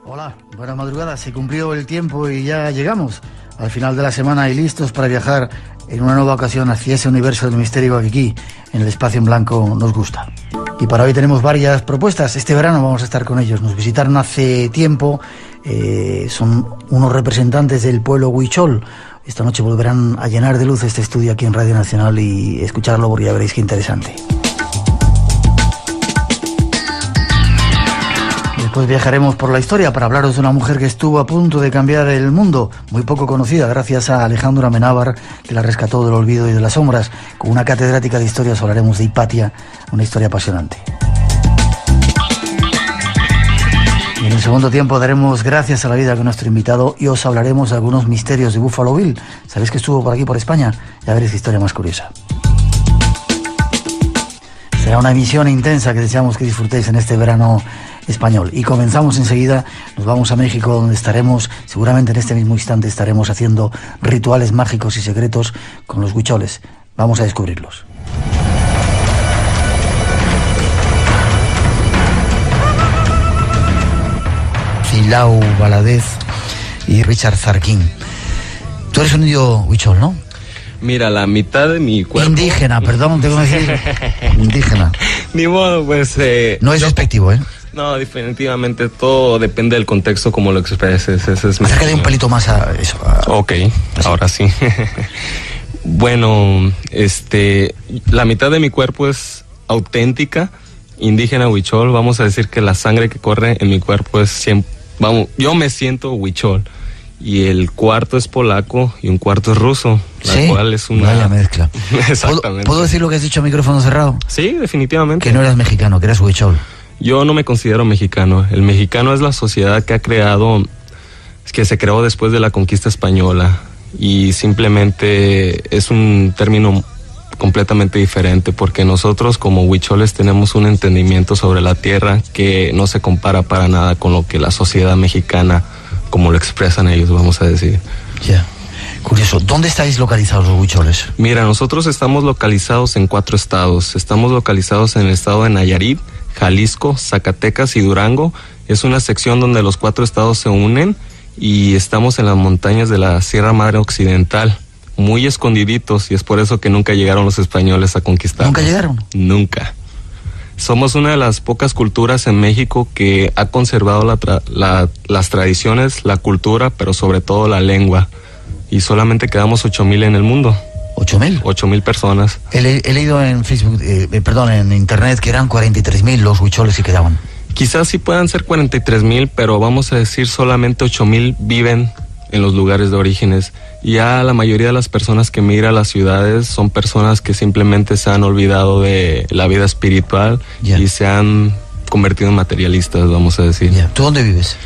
Hola, buena madrugada. Se cumplió el tiempo y ya llegamos al final de la semana y listos para viajar en una nueva ocasión hacia ese universo del misterio que aquí, en el espacio en blanco, nos gusta. Y para hoy tenemos varias propuestas. Este verano vamos a estar con ellos. Nos visitaron hace tiempo. Son unos representantes del pueblo huichol. Esta noche volverán a llenar de luz este estudio aquí en Radio Nacional y escucharlo porque ya veréis qué interesante. Después viajaremos por la historia para hablaros de una mujer que estuvo a punto de cambiar el mundo, muy poco conocida gracias a Alejandro Amenábar, que la rescató del olvido y de las sombras. Con una catedrática de historia hablaremos de Hipatia, una historia apasionante. Y en el segundo tiempo daremos gracias a la vida con nuestro invitado y os hablaremos de algunos misterios de Buffalo Bill. ¿Sabéis que estuvo por aquí, por España? Ya veréis qué historia más curiosa. Será una emisión intensa que deseamos que disfrutéis en este verano español. Y comenzamos enseguida, nos vamos a México, donde estaremos, seguramente en este mismo instante, estaremos haciendo rituales mágicos y secretos con los huicholes. Vamos a descubrirlos. Cilau Valadez y Richard Zarquín. Tú eres un indio huichol, ¿no? Mira, la mitad de mi cuerpo... Indígena, perdón, tengo que decir indígena. Ni modo, pues... no es despectivo, ¿eh? No, definitivamente todo depende del contexto como lo expreses. Ese es Acércate un pelito más a eso. Ok, así. Ahora sí. Bueno, la mitad de mi cuerpo es auténtica, indígena huichol. Vamos a decir que la sangre que corre en mi cuerpo es siempre... yo me siento huichol. Y el cuarto es polaco y un cuarto es ruso, la cual es una... Vaya mezcla. Exactamente. ¿Puedo decir lo que has dicho a micrófono cerrado? Sí, definitivamente. Que no eras mexicano, que eras huichol. Yo no me considero mexicano. El mexicano es la sociedad que que se creó después de la conquista española. Y simplemente es un término completamente diferente, porque nosotros como huicholes tenemos un entendimiento sobre la tierra que no se compara para nada con lo que la sociedad mexicana, como lo expresan ellos, vamos a decir. Ya. Curioso. ¿Dónde estáis localizados los huicholes? Mira, nosotros estamos localizados en 4 estados. Estamos localizados en el estado de Nayarit, Jalisco, Zacatecas y Durango. Es una sección donde los 4 estados se unen y estamos en las montañas de la Sierra Madre Occidental, muy escondiditos, y es por eso que nunca llegaron los españoles a conquistarnos. ¿Nunca llegaron? Nunca. Somos una de las pocas culturas en México que ha conservado las tradiciones, la cultura, pero sobre todo la lengua. Y solamente quedamos 8,000 en el mundo. ¿8,000? 8,000 personas. He leído en Facebook, en internet, que eran 43,000 los huicholes que quedaban. Quizás sí puedan ser 43,000, pero vamos a decir solamente 8,000 viven en los lugares de orígenes. Ya la mayoría de las personas que migran a las ciudades son personas que simplemente se han olvidado de la vida espiritual y se han convertido en materialistas, vamos a decir. ¿Tú dónde vives?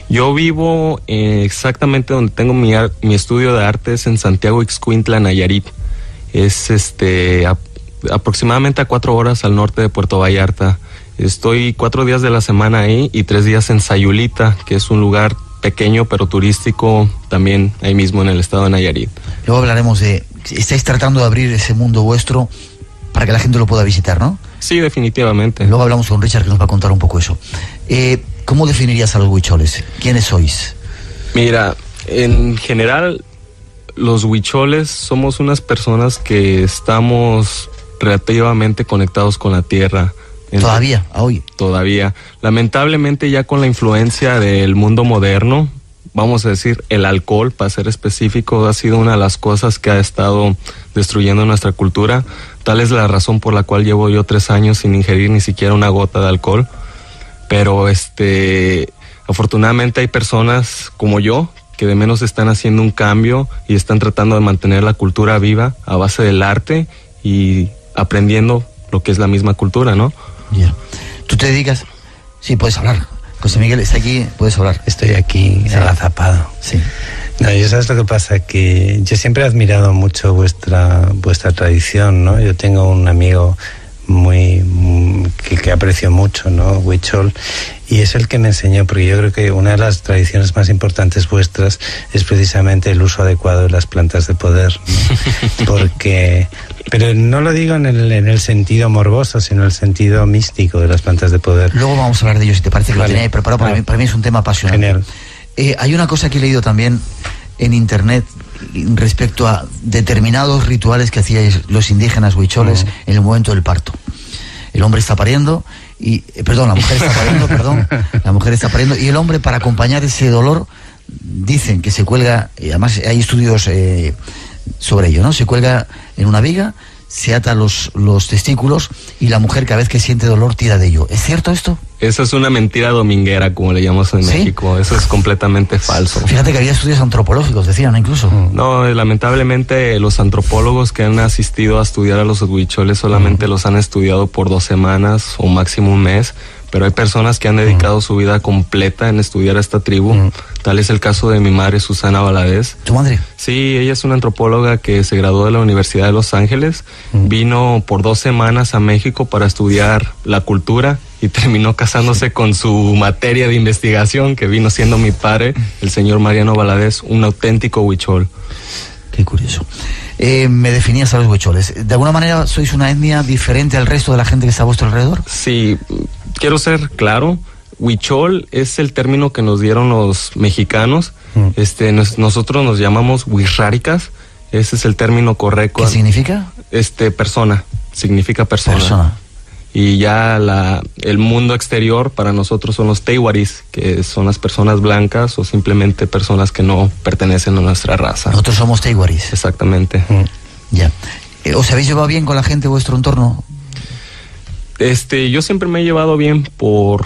Yo vivo exactamente donde tengo mi estudio de artes, en Santiago Ixcuintla, Nayarit. Es aproximadamente a 4 horas al norte de Puerto Vallarta. Estoy 4 días de la semana ahí y 3 días en Sayulita, que es un lugar pequeño pero turístico también ahí mismo en el estado de Nayarit. Luego hablaremos de... Estáis tratando de abrir ese mundo vuestro para que la gente lo pueda visitar, ¿no? Sí, definitivamente. Luego hablamos con Richard, que nos va a contar un poco eso. ¿Cómo definirías a los huicholes? ¿Quiénes sois? Mira, en general, los huicholes somos unas personas que estamos relativamente conectados con la tierra. ¿Todavía? ¿Hoy? Todavía. Lamentablemente, ya con la influencia del mundo moderno, vamos a decir, el alcohol, para ser específico, ha sido una de las cosas que ha estado destruyendo nuestra cultura. Tal es la razón por la cual llevo yo 3 años sin ingerir ni siquiera una gota de alcohol. Pero afortunadamente hay personas como yo que de menos están haciendo un cambio y están tratando de mantener la cultura viva a base del arte y aprendiendo lo que es la misma cultura, ¿no? Ya. ¿Tú te dedicas? Sí, puedes hablar. José Miguel está aquí, puedes hablar. Estoy aquí, agazapado. Sí. No, yo sabes lo que pasa, que yo siempre he admirado mucho vuestra tradición, ¿no? Yo tengo un amigo que aprecio mucho, ¿no? Huichol, y es el que me enseñó, porque yo creo que una de las tradiciones más importantes vuestras es precisamente el uso adecuado de las plantas de poder, ¿no? Porque, pero no lo digo en el sentido morboso, sino en el sentido místico de las plantas de poder. Luego vamos a hablar de ello, si te parece, que vale. Lo tenía preparado, para mí es un tema apasionante. Genial. Hay una cosa que he leído también en internet respecto a determinados rituales que hacíais los indígenas huicholes en el momento del parto. El hombre está pariendo y la mujer está pariendo y el hombre, para acompañar ese dolor, dicen que se cuelga, y además hay estudios sobre ello, ¿no? Se cuelga en una viga, se ata los testículos y la mujer, cada vez que siente dolor, tira de ello. ¿Es cierto esto? Eso es una mentira dominguera, como le llamamos en México. Eso es completamente falso. Fíjate que había estudios antropológicos, decían incluso. No, lamentablemente los antropólogos que han asistido a estudiar a los huicholes solamente los han estudiado por 2 semanas o máximo un mes. Pero hay personas que han dedicado su vida completa en estudiar a esta tribu. Tal es el caso de mi madre, Susana Valadez. ¿Tu madre? Sí, ella es una antropóloga que se graduó de la Universidad de Los Ángeles. Vino por 2 semanas a México para estudiar la cultura y terminó casándose con su materia de investigación, que vino siendo mi padre, el señor Mariano Valadez, un auténtico huichol. Qué curioso. Me definías a los huicholes. ¿De alguna manera sois una etnia diferente al resto de la gente que está a vuestro alrededor? Sí, quiero ser claro. Huichol es el término que nos dieron los mexicanos. Nosotros nos llamamos huirráricas. Ese es el término correcto. ¿Qué significa? Persona. Significa persona. Y ya el mundo exterior para nosotros son los teiwaris, que son las personas blancas o simplemente personas que no pertenecen a nuestra raza. Nosotros somos teiwaris. Exactamente. Ya. ¿Os habéis llevado bien con la gente de vuestro entorno? Yo siempre me he llevado bien por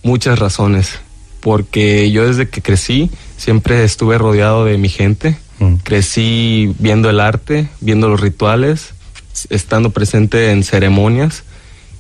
muchas razones. Porque yo desde que crecí siempre estuve rodeado de mi gente. Crecí viendo el arte, viendo los rituales, estando presente en ceremonias.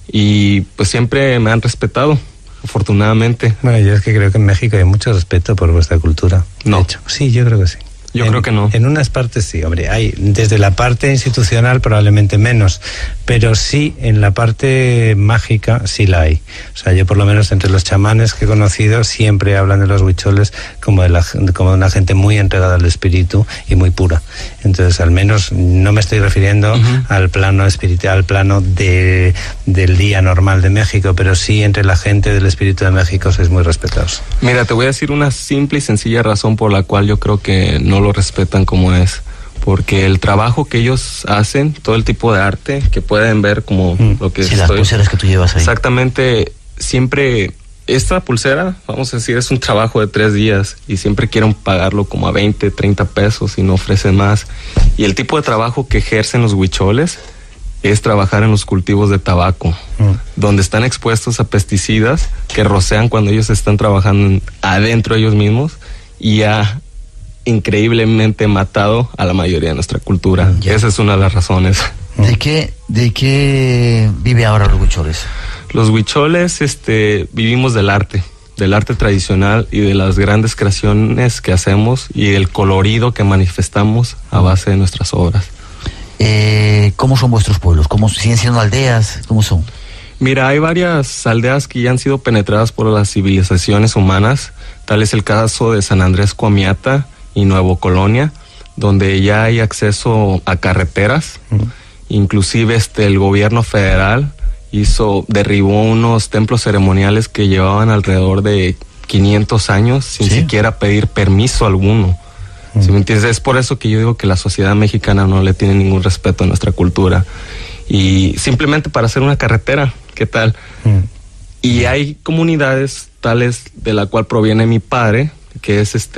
Y pues siempre me han respetado, afortunadamente. Bueno, yo es que creo que en México hay mucho respeto por vuestra cultura. No. De hecho, sí, yo creo que sí. Yo creo que no. En unas partes sí, hombre, hay desde la parte institucional probablemente menos, pero sí en la parte mágica sí la hay. O sea, yo por lo menos entre los chamanes que he conocido siempre hablan de los huicholes como de una gente muy entregada al espíritu y muy pura. Entonces, al menos no me estoy refiriendo al plano espiritual, al plano del día normal de México, pero sí entre la gente del espíritu de México sois muy respetados. Mira, te voy a decir una simple y sencilla razón por la cual yo creo que no lo respetan como es, porque el trabajo que ellos hacen, todo el tipo de arte que pueden ver, como lo que las pulseras que tú llevas ahí. Exactamente, siempre esta pulsera, vamos a decir, es un trabajo de 3 días y siempre quieren pagarlo como a 20, 30 pesos y no ofrecen más. Y el tipo de trabajo que ejercen los huicholes es trabajar en los cultivos de tabaco, donde están expuestos a pesticidas que rocean cuando ellos están trabajando adentro ellos mismos, y ha increíblemente matado a la mayoría de nuestra cultura. Esa es una de las razones. ¿De qué vive ahora los huicholes? Los huicholes vivimos del arte tradicional y de las grandes creaciones que hacemos y el colorido que manifestamos a base de nuestras obras. ¿Cómo son vuestros pueblos? ¿Cómo siguen siendo aldeas? ¿Cómo son? Mira, hay varias aldeas que ya han sido penetradas por las civilizaciones humanas. Tal es el caso de San Andrés Coamiata y Nuevo Colonia, donde ya hay acceso a carreteras. Inclusive el gobierno federal derribó unos templos ceremoniales que llevaban alrededor de 500 años sin siquiera pedir permiso alguno. ¿Sí me entiendes? Es por eso que yo digo que la sociedad mexicana no le tiene ningún respeto a nuestra cultura. Y simplemente para hacer una carretera, ¿qué tal? Y hay comunidades tales de la cual proviene mi padre, que es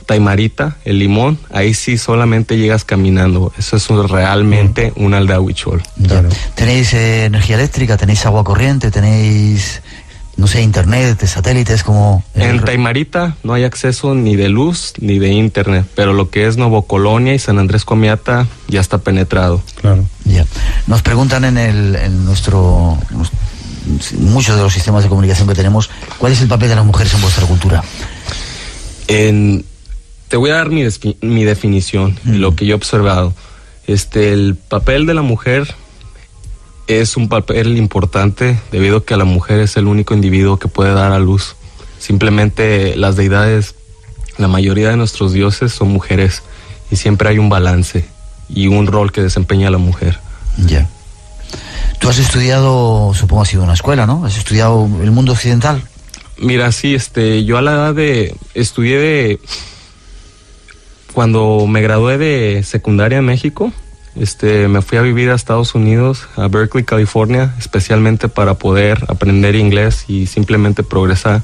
Taimarita, El Limón. Ahí sí solamente llegas caminando. Eso es realmente una aldea huichol. Claro. ¿Tenéis energía eléctrica? ¿Tenéis agua corriente? ¿Tenéis, no sé, internet, de satélites? Como en Taimarita no hay acceso ni de luz ni de internet, pero lo que es Nuevo Colonia y San Andrés Coamiata ya está penetrado. Claro. Ya. Nos preguntan en muchos de los sistemas de comunicación que tenemos, ¿cuál es el papel de las mujeres en vuestra cultura? Te voy a dar mi definición, lo que yo he observado. El papel de la mujer es un papel importante debido a que la mujer es el único individuo que puede dar a luz. Simplemente las deidades, la mayoría de nuestros dioses son mujeres y siempre hay un balance y un rol que desempeña la mujer. Ya. Tú has estudiado, supongo has ido a una escuela, ¿no? ¿Has estudiado el mundo occidental? Mira, sí, yo a la edad cuando me gradué de secundaria en México, me fui a vivir a Estados Unidos, a Berkeley, California, especialmente para poder aprender inglés y simplemente progresar.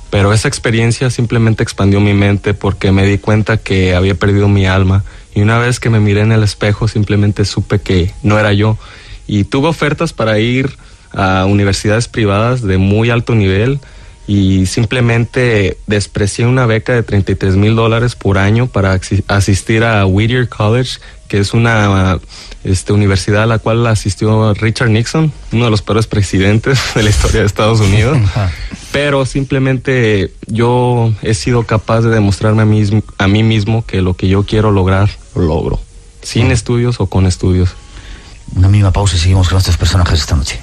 Pero esa experiencia simplemente expandió mi mente porque me di cuenta que había perdido mi alma. Y una vez que me miré en el espejo, simplemente supe que no era yo. Y tuve ofertas para ir a universidades privadas de muy alto nivel y simplemente desprecié una beca de $33,000 por año para asistir a Whittier College, que es una universidad a la cual asistió Richard Nixon, uno de los peores presidentes de la historia de Estados Unidos. Pero simplemente yo he sido capaz de demostrarme a mí mismo que lo que yo quiero lograr, lo logro, sin estudios o con estudios. Una mínima pausa y seguimos con nuestros personajes esta noche.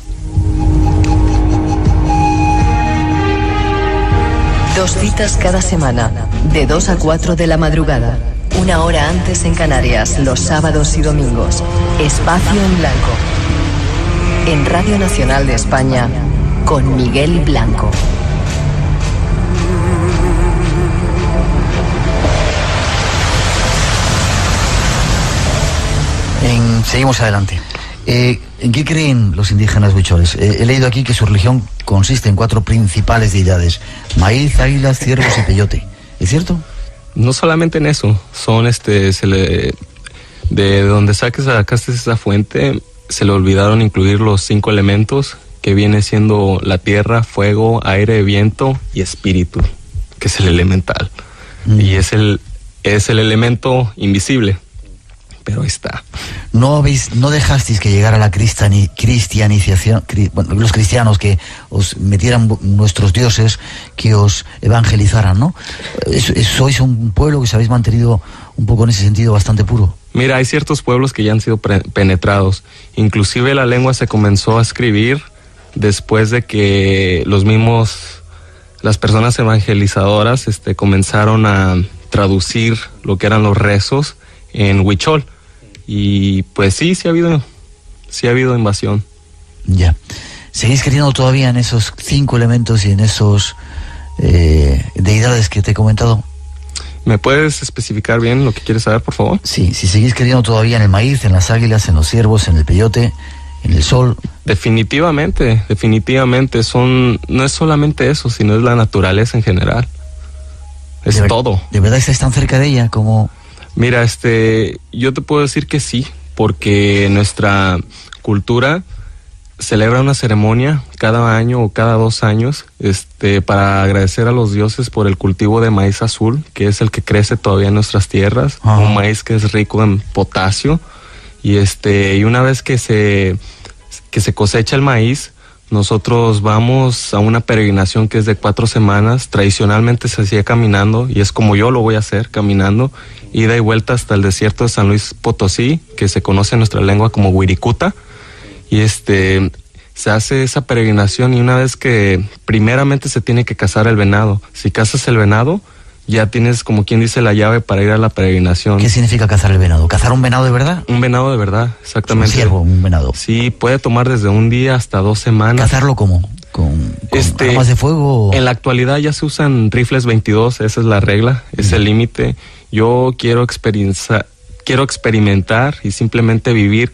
2 citas cada semana, de 2 a 4 de la madrugada. 1 hora antes en Canarias, los sábados y domingos. Espacio en Blanco. En Radio Nacional de España, con Miguel Blanco. Seguimos adelante. ¿En qué creen los indígenas huicholes? He leído aquí que su religión consiste en 4 principales deidades: maíz, águilas, ciervos y peyote. ¿Es cierto? No solamente en eso, son de donde sacaste esa fuente, se le olvidaron incluir los 5 elementos, que viene siendo la tierra, fuego, aire, viento y espíritu, que es el elemental. Y es el elemento invisible. Pero ahí está. No dejasteis que llegara la cristianización, los cristianos, que os metieran nuestros dioses, que os evangelizaran, ¿no? Sois un pueblo que os habéis mantenido un poco en ese sentido bastante puro. Mira, hay ciertos pueblos que ya han sido penetrados. Inclusive la lengua se comenzó a escribir después de que las personas evangelizadoras comenzaron a traducir lo que eran los rezos en huichol. Y pues sí ha habido invasión. Ya. ¿Seguís creyendo todavía en esos 5 elementos y en esos deidades que te he comentado? ¿Me puedes especificar bien lo que quieres saber, por favor? Sí, si seguís creyendo todavía en el maíz, en las águilas, en los ciervos, en el peyote, en el sol. Definitivamente. No es solamente eso, sino es la naturaleza en general. Es todo. ¿De verdad estáis tan cerca de ella como...? Mira, yo te puedo decir que sí, porque nuestra cultura celebra una ceremonia cada año o cada 2 años, para agradecer a los dioses por el cultivo de maíz azul, que es el que crece todavía en nuestras tierras, un maíz que es rico en potasio, y una vez que se cosecha el maíz, nosotros vamos a una peregrinación que es de 4 semanas. Tradicionalmente se hacía caminando, y es como yo lo voy a hacer, caminando, ida y vuelta hasta el desierto de San Luis Potosí, que se conoce en nuestra lengua como Wirikuta, y se hace esa peregrinación, y una vez que primeramente se tiene que cazar el venado. Si cazas el venado, ya tienes, como quien dice, la llave para ir a la peregrinación. ¿Qué significa cazar el venado? ¿Cazar un venado de verdad? Un venado de verdad, exactamente. Un ciervo, un venado. Sí, puede tomar desde un día hasta 2 semanas. ¿Cazarlo cómo? ¿Con armas de fuego? En la actualidad ya se usan rifles 22, esa es la regla, es el límite. Yo quiero experimentar y simplemente vivir,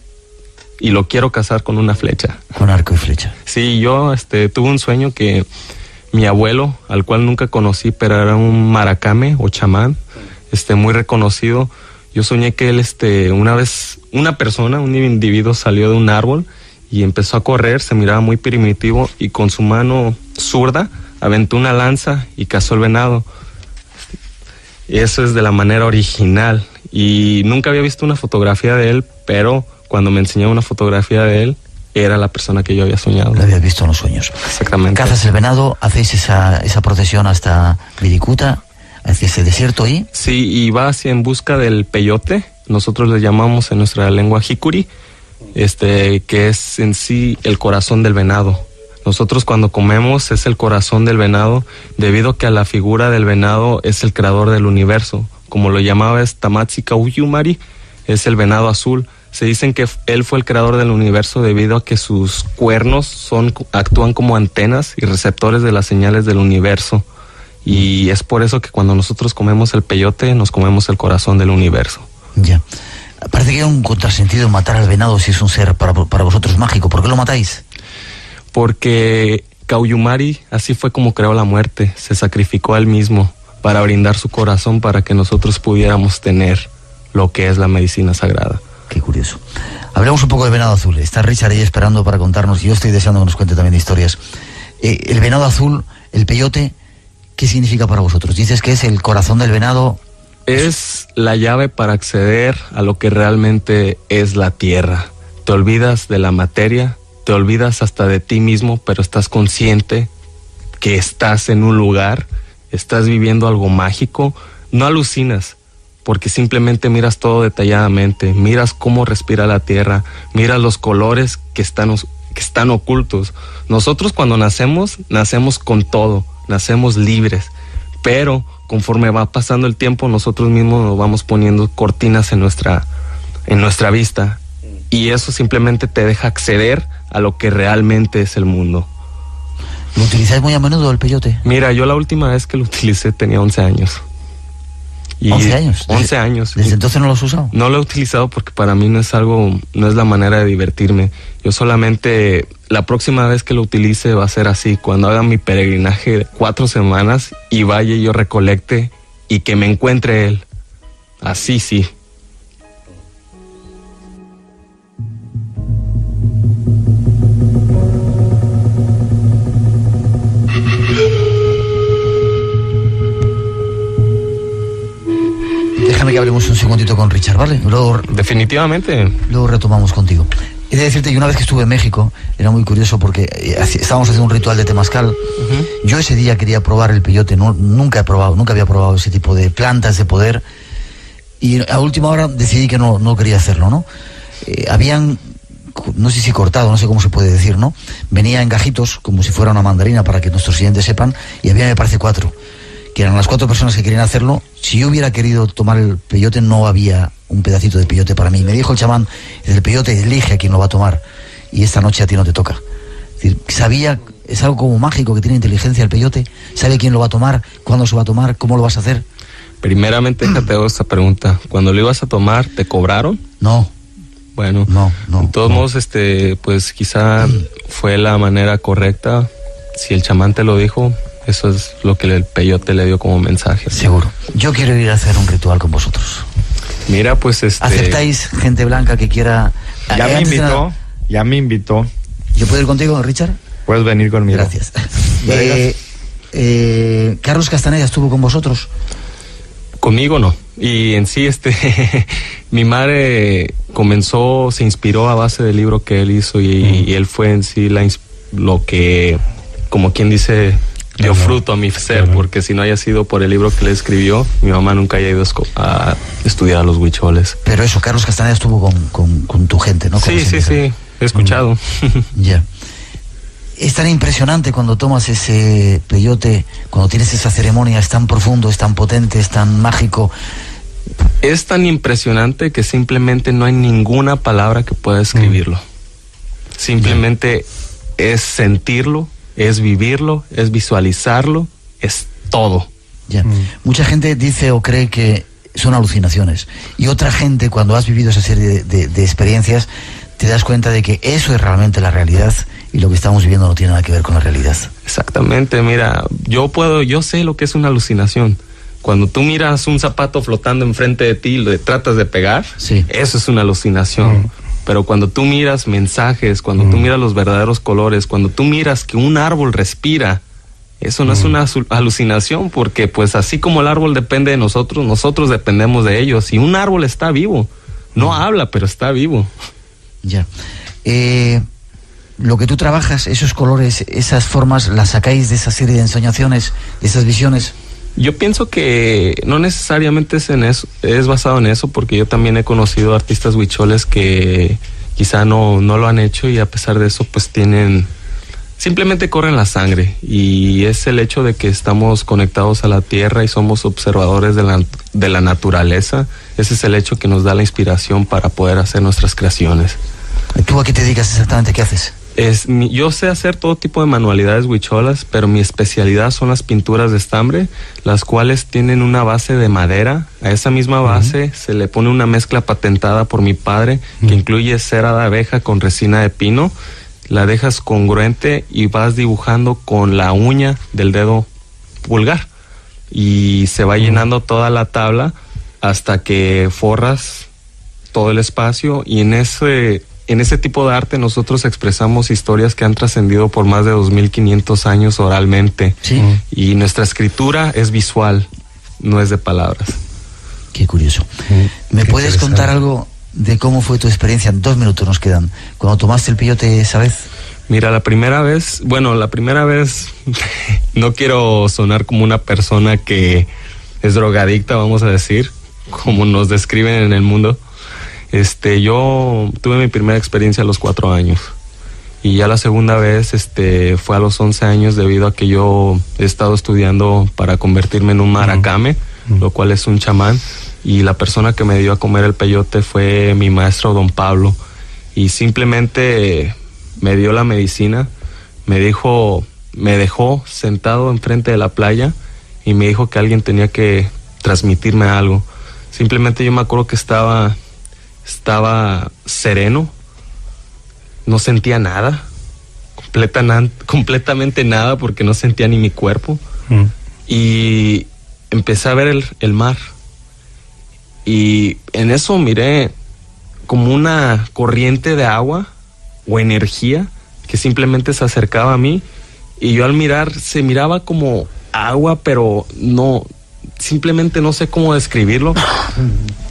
y lo quiero cazar con una flecha. Con arco y flecha. Sí, yo tuve un sueño que mi abuelo, al cual nunca conocí, pero era un maracame o chamán, muy reconocido. Yo soñé que él, una vez, un individuo salió de un árbol y empezó a correr, se miraba muy primitivo, y con su mano zurda aventó una lanza y cazó el venado. Eso es de la manera original, y nunca había visto una fotografía de él, pero cuando me enseñó una fotografía de él, era la persona que yo había soñado. Lo habías visto en los sueños. Exactamente. Cazas el venado, hacéis esa procesión hasta Wirikuta, hacia ese desierto ahí. Sí, y va hacia en busca del peyote. Nosotros le llamamos en nuestra lengua jicuri. que es en sí el corazón del venado. Nosotros cuando comemos es el corazón del venado, debido a que a la figura del venado es el creador del universo. Como lo llamaba Tamatsi Kauyumari, es el venado azul. Se dicen que él fue el creador del universo debido a que sus cuernos actúan como antenas y receptores de las señales del universo. Y es por eso que cuando nosotros comemos el peyote, nos comemos el corazón del universo. Ya. Parece que hay un contrasentido en matar al venado si es un ser para vosotros mágico. ¿Por qué lo matáis? Porque Kauyumari así fue como creó la muerte. Se sacrificó a él mismo para brindar su corazón para que nosotros pudiéramos tener lo que es la medicina sagrada. Qué curioso. Hablemos un poco del venado azul. Está Richard ahí esperando para contarnos, y yo estoy deseando que nos cuente también historias. El venado azul, el peyote, ¿qué significa para vosotros? Dices que es el corazón del venado. Es la llave para acceder a lo que realmente es la tierra. Te olvidas de la materia, te olvidas hasta de ti mismo, pero estás consciente que estás en un lugar, estás viviendo algo mágico, no alucinas, porque simplemente miras todo detalladamente, miras cómo respira la tierra, miras los colores que están ocultos. Nosotros cuando nacemos con todo, nacemos libres, pero conforme va pasando el tiempo, nosotros mismos nos vamos poniendo cortinas en nuestra vista, y eso simplemente te deja acceder a lo que realmente es el mundo. ¿Lo utilizáis muy a menudo el peyote? Mira, yo la última vez que lo utilicé tenía 11 años. Y 11 años. 11 años. ¿Desde entonces no lo has usado? No lo he utilizado porque para mí no es la manera de divertirme. Yo solamente, la próxima vez que lo utilice va a ser así, cuando haga mi peregrinaje de 4 semanas y vaya y yo recolecte y que me encuentre él. Así sí. Déjame que hablemos un segundito con Richard, ¿vale? Definitivamente. Luego retomamos contigo. He de decirte que una vez que estuve en México, era muy curioso porque estábamos haciendo un ritual de temazcal. Yo ese día quería probar el peyote, nunca había probado ese tipo de plantas de poder, y a última hora decidí que no quería hacerlo, ¿no? Habían, no sé si cortado, no sé cómo se puede decir, ¿no? Venía en gajitos, como si fuera una mandarina, para que nuestros siguientes sepan, y había, me parece, 4. Que eran las 4 personas que querían hacerlo. Si yo hubiera querido tomar el peyote, no había un pedacito de peyote para mí. Me dijo el chamán, el peyote elige a quien lo va a tomar, y esta noche a ti no te toca. Es decir, sabía, es algo como mágico, que tiene inteligencia el peyote, sabe quién lo va a tomar, cuándo se va a tomar, cómo lo vas a hacer. Primeramente, te hago esta pregunta. Cuando lo ibas a tomar, ¿te cobraron? No. Bueno, no. De todos modos, pues quizá fue la manera correcta. Si el chamán te lo dijo, eso es lo que el peyote le dio como mensaje. Seguro. Yo quiero ir a hacer un ritual con vosotros. Mira, pues ¿aceptáis gente blanca que quiera? Ya me invitó. ¿Yo puedo ir contigo, Richard? Puedes venir conmigo. Gracias. Carlos Castaneda estuvo con vosotros. Conmigo no. Y en sí, mi madre se inspiró a base del libro que él hizo, y él fue en sí lo que, como quien dice, dio fruto a mi ser, porque si no haya sido por el libro que le escribió, mi mamá nunca haya ido a estudiar a los huicholes. Pero eso, Carlos Castaneda estuvo con tu gente, ¿no? Sí, he escuchado. Ya. Es tan impresionante cuando tomas ese peyote, cuando tienes esa ceremonia, es tan profundo, es tan potente, es tan mágico. Es tan impresionante que simplemente no hay ninguna palabra que pueda escribirlo. Simplemente es sentirlo, es vivirlo, es visualizarlo, es todo. Ya. Mucha gente dice o cree que son alucinaciones, y otra gente, cuando has vivido esa serie de experiencias, te das cuenta de que eso es realmente la realidad, y lo que estamos viviendo no tiene nada que ver con la realidad. Exactamente. Mira, yo sé lo que es una alucinación. Cuando tú miras un zapato flotando enfrente de ti y le tratas de pegar, eso es una alucinación. Pero cuando tú miras mensajes, cuando tú miras los verdaderos colores, cuando tú miras que un árbol respira, eso no es una alucinación, porque pues así como el árbol depende de nosotros, nosotros dependemos de ellos. Y un árbol está vivo, no habla, pero está vivo. Ya. Lo que tú trabajas, esos colores, esas formas, las sacáis de esa serie de ensoñaciones, de esas visiones. Yo pienso que no necesariamente es basado en eso, porque yo también he conocido artistas huicholes que quizá no lo han hecho, y a pesar de eso pues simplemente corren la sangre, y es el hecho de que estamos conectados a la tierra y somos observadores de la naturaleza. Ese es el hecho que nos da la inspiración para poder hacer nuestras creaciones. ¿Tú a qué te dedicas exactamente? ¿Qué haces? Yo sé hacer todo tipo de manualidades huicholas, pero mi especialidad son las pinturas de estambre, las cuales tienen una base de madera. A esa misma base se le pone una mezcla patentada por mi padre, que incluye cera de abeja con resina de pino. La dejas congruente y vas dibujando con la uña del dedo pulgar, y se va llenando toda la tabla hasta que forras todo el espacio, y en ese tipo de arte nosotros expresamos historias que han trascendido por más de 2500 años oralmente. Sí. Y nuestra escritura es visual, no es de palabras. Qué curioso. ¿Me puedes contar algo de cómo fue tu experiencia? 2 minutos nos quedan. Cuando tomaste el peyote esa vez. Mira, la primera vez, no quiero sonar como una persona que es drogadicta, vamos a decir, como nos describen en el mundo. Yo tuve mi primera experiencia a los 4 años, y ya la segunda vez fue a los 11 años, debido a que yo he estado estudiando para convertirme en un maracame, lo cual es un chamán, y la persona que me dio a comer el peyote fue mi maestro don Pablo, y simplemente me dio la medicina, me dejó sentado enfrente de la playa y me dijo que alguien tenía que transmitirme algo. Simplemente yo me acuerdo que estaba sereno, no sentía nada, completamente nada, porque no sentía ni mi cuerpo, y empecé a ver el mar, y en eso miré como una corriente de agua o energía que simplemente se acercaba a mí, y yo al mirar se miraba como agua, pero simplemente no sé cómo describirlo,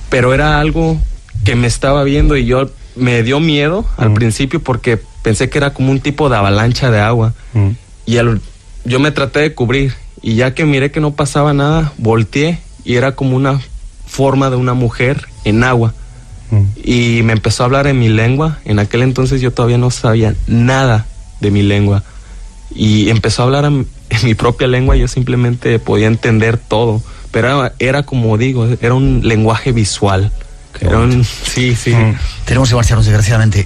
pero era algo que me estaba viendo, y me dio miedo al principio, porque pensé que era como un tipo de avalancha de agua, y yo me traté de cubrir, y ya que miré que no pasaba nada, volteé, y era como una forma de una mujer en agua, y me empezó a hablar en mi lengua. En aquel entonces yo todavía no sabía nada de mi lengua, y empezó a hablar en mi propia lengua, y yo simplemente podía entender todo, pero era como digo, era un lenguaje visual. Sí. Tenemos que marcharnos, desgraciadamente.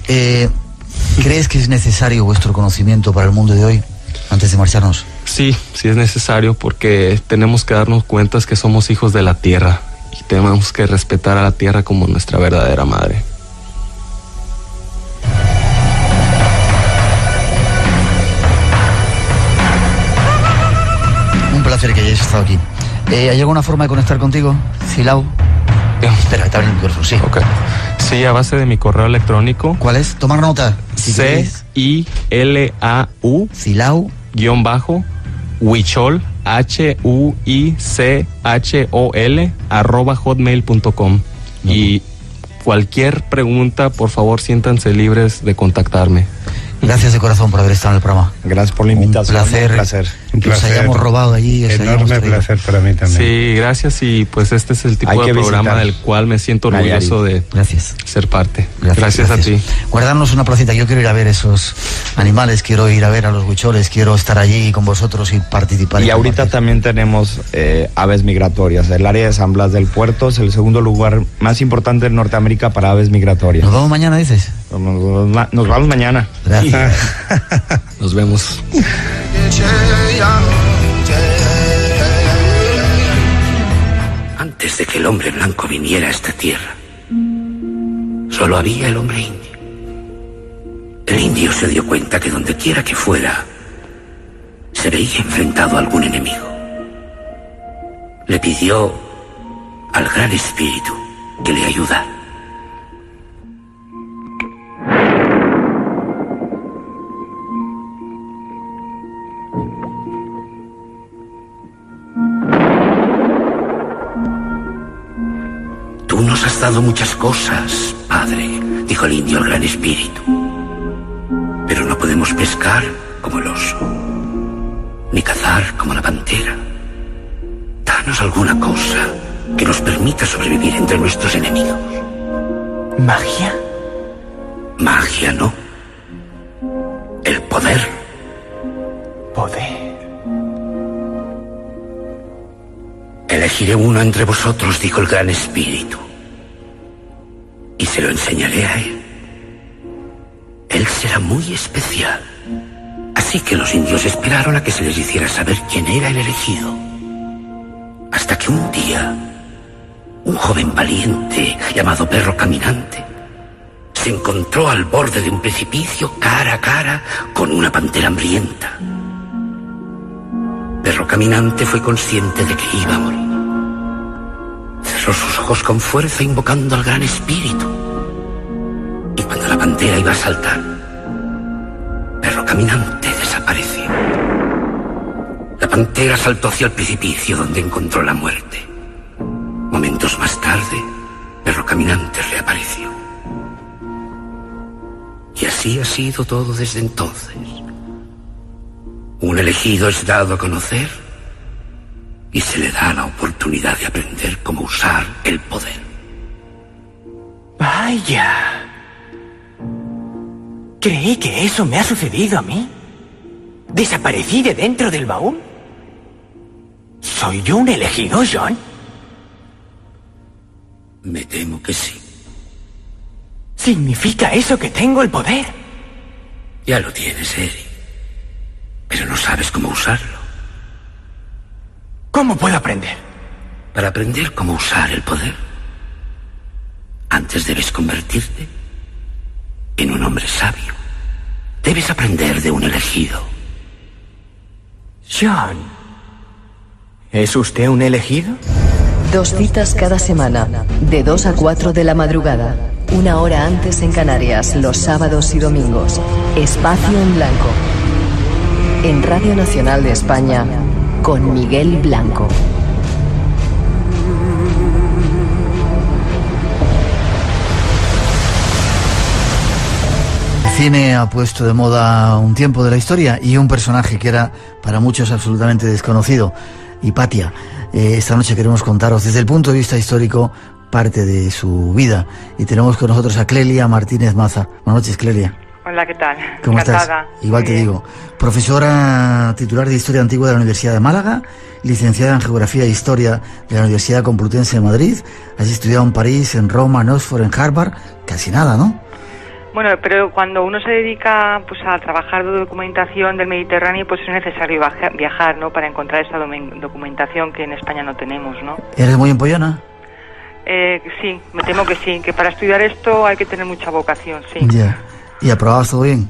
¿Crees que es necesario vuestro conocimiento para el mundo de hoy, antes de marcharnos? Sí es necesario, porque tenemos que darnos cuenta que somos hijos de la tierra, y tenemos que respetar a la tierra como nuestra verdadera madre. Un placer que hayáis estado aquí. ¿Hay alguna forma de conectar contigo, Cilau? Espera, que te abre el micrófono, sí. Okay. Sí, a base de mi correo electrónico. ¿Cuál es? Tomar nota. CILAU Cilau Huichol HUICHOL @hotmail.com. Y cualquier pregunta, por favor, siéntanse libres de contactarme. Gracias de corazón por haber estado en el programa. Gracias por la invitación. Un placer. Que os hayamos robado allí. Enorme placer para mí también. Sí, gracias, y pues este es el tipo de programa del cual me siento orgulloso de ser parte. Gracias a ti. Guardarnos una placita. Yo quiero ir a ver esos animales, quiero ir a ver a los huicholes, quiero estar allí con vosotros y participar. Y ahorita también tenemos aves migratorias. El área de San Blas del Puerto es el segundo lugar más importante de Norteamérica para aves migratorias. ¿Nos vamos mañana, dices? Nos vamos mañana. Gracias. Nos vemos. Antes de que el hombre blanco viniera a esta tierra, solo había el hombre indio. El indio se dio cuenta que donde quiera que fuera, se veía enfrentado a algún enemigo. Le pidió al Gran Espíritu que le ayudara. Tú nos has dado muchas cosas, padre, dijo el indio al Gran Espíritu. Pero no podemos pescar como el oso, ni cazar como la pantera. Danos alguna cosa que nos permita sobrevivir entre nuestros enemigos. ¿Magia? Magia, ¿no? El poder. Poder. Elegiré uno entre vosotros, dijo el Gran Espíritu, y se lo enseñaré a él. Él será muy especial. Así que los indios esperaron a que se les hiciera saber quién era el elegido. Hasta que un día, un joven valiente llamado Perro Caminante se encontró al borde de un precipicio cara a cara con una pantera hambrienta. Perro Caminante fue consciente de que iba a morir. Cerró sus ojos con fuerza invocando al Gran Espíritu. Y cuando la pantera iba a saltar, Perro Caminante desapareció. La pantera saltó hacia el precipicio donde encontró la muerte. Momentos más tarde, Perro Caminante reapareció. Y así ha sido todo desde entonces. Un elegido es dado a conocer y se le da la oportunidad de aprender cómo usar el poder. Vaya. Creí que eso me ha sucedido a mí. ¿Desaparecí de dentro del baúl? ¿Soy yo un elegido, John? Me temo que sí. ¿Significa eso que tengo el poder? Ya lo tienes, Eric. Pero no sabes cómo usarlo. ¿Cómo puedo aprender? Para aprender cómo usar el poder, antes debes convertirte en un hombre sabio. Debes aprender de un elegido. John, ¿es usted un elegido? 2 citas cada semana, de 2 a 4 de la madrugada. 1 hora antes en Canarias, los sábados y domingos. Espacio en Blanco. En Radio Nacional de España, con Miguel Blanco. El cine ha puesto de moda un tiempo de la historia y un personaje que era para muchos absolutamente desconocido, Hipatia. Esta noche queremos contaros desde el punto de vista histórico parte de su vida y tenemos con nosotros a Clelia Martínez Maza. Buenas noches, Clelia. Hola, ¿qué tal? ¿Cómo Encantada. estás? Igual te digo. Profesora titular de Historia Antigua de la Universidad de Málaga, licenciada en Geografía e Historia de la Universidad Complutense de Madrid. Has estudiado en París, en Roma, en Oxford, en Harvard. Casi nada, ¿no? Bueno, pero cuando uno se dedica pues a trabajar de documentación del Mediterráneo, pues es necesario viajar, ¿no? Para encontrar esa documentación que en España no tenemos, ¿no? ¿Eres muy empollona? Sí, me temo que sí, que para estudiar esto hay que tener mucha vocación, sí. Ya. ¿Y aprobabas todo bien?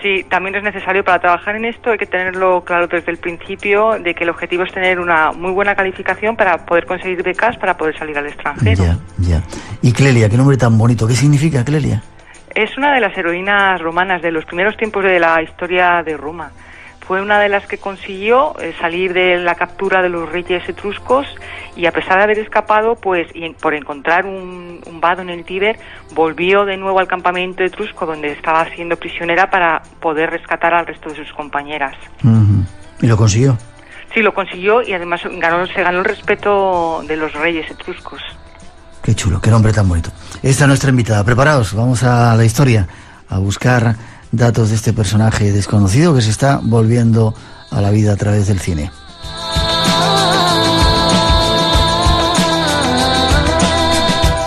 Sí, también es necesario para trabajar en esto, hay que tenerlo claro desde el principio, de que el objetivo es tener una muy buena calificación para poder conseguir becas, para poder salir al extranjero. Ya, ya. Y Clelia, qué nombre tan bonito. ¿Qué significa Clelia? Es una de las heroínas romanas de los primeros tiempos de la historia de Roma. Fue una de las que consiguió salir de la captura de los reyes etruscos y a pesar de haber escapado, pues y por encontrar un vado en el Tíber, volvió de nuevo al campamento etrusco donde estaba siendo prisionera para poder rescatar al resto de sus compañeras. ¿Y lo consiguió? Sí, lo consiguió y además se ganó el respeto de los reyes etruscos. Qué chulo, qué nombre tan bonito. Esta es nuestra invitada. Preparaos, vamos a la historia, a buscar datos de este personaje desconocido que se está volviendo a la vida a través del cine.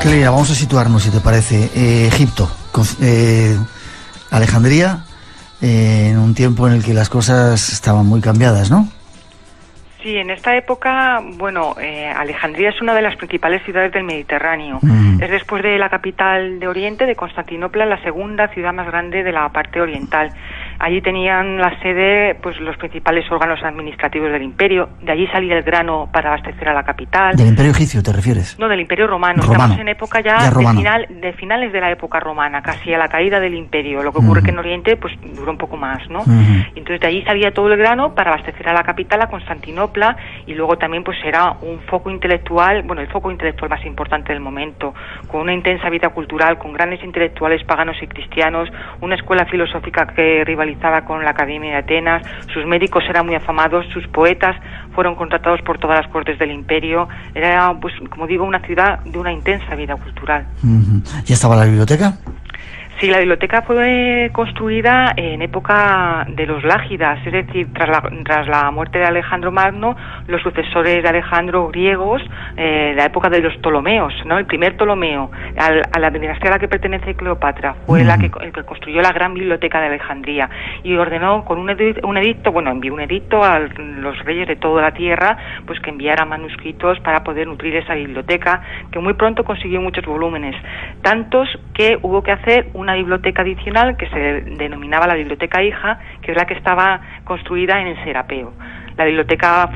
Clelia, vamos a situarnos, si te parece. Egipto, Alejandría, en un tiempo en el que las cosas estaban muy cambiadas, ¿no? Sí, en esta época, bueno, Alejandría es una de las principales ciudades del Mediterráneo. Es después de la capital de Oriente, de Constantinopla, la segunda ciudad más grande de la parte oriental. Allí tenían la sede pues los principales órganos administrativos del imperio. De allí salía el grano para abastecer a la capital. ¿Del imperio egipcio te refieres? No, del imperio romano. Estamos en época ya de finales de la época romana, casi a la caída del imperio. Lo que ocurre que en Oriente pues duró un poco más, ¿no? Entonces de allí salía todo el grano para abastecer a la capital, a Constantinopla, y luego también pues era un foco intelectual, bueno, el foco intelectual más importante del momento, con una intensa vida cultural, con grandes intelectuales paganos y cristianos, una escuela filosófica que rivalizaba con la Academia de Atenas, sus médicos eran muy afamados, sus poetas fueron contratados por todas las cortes del imperio. Era, pues, como digo, una ciudad de una intensa vida cultural. ¿Ya estaba la biblioteca? Sí, la biblioteca fue construida en época de los Lágidas, es decir, tras la muerte de Alejandro Magno, los sucesores de Alejandro griegos, la época de los Ptolomeos, ¿no? El primer Ptolomeo, a la dinastía a la que pertenece Cleopatra, fue el que construyó la gran biblioteca de Alejandría y ordenó con un edicto, envió un edicto a los reyes de toda la tierra, pues que enviaran manuscritos para poder nutrir esa biblioteca, que muy pronto consiguió muchos volúmenes, tantos que hubo que hacer una biblioteca adicional que se denominaba la biblioteca hija, que es la que estaba construida en el Serapeo. La biblioteca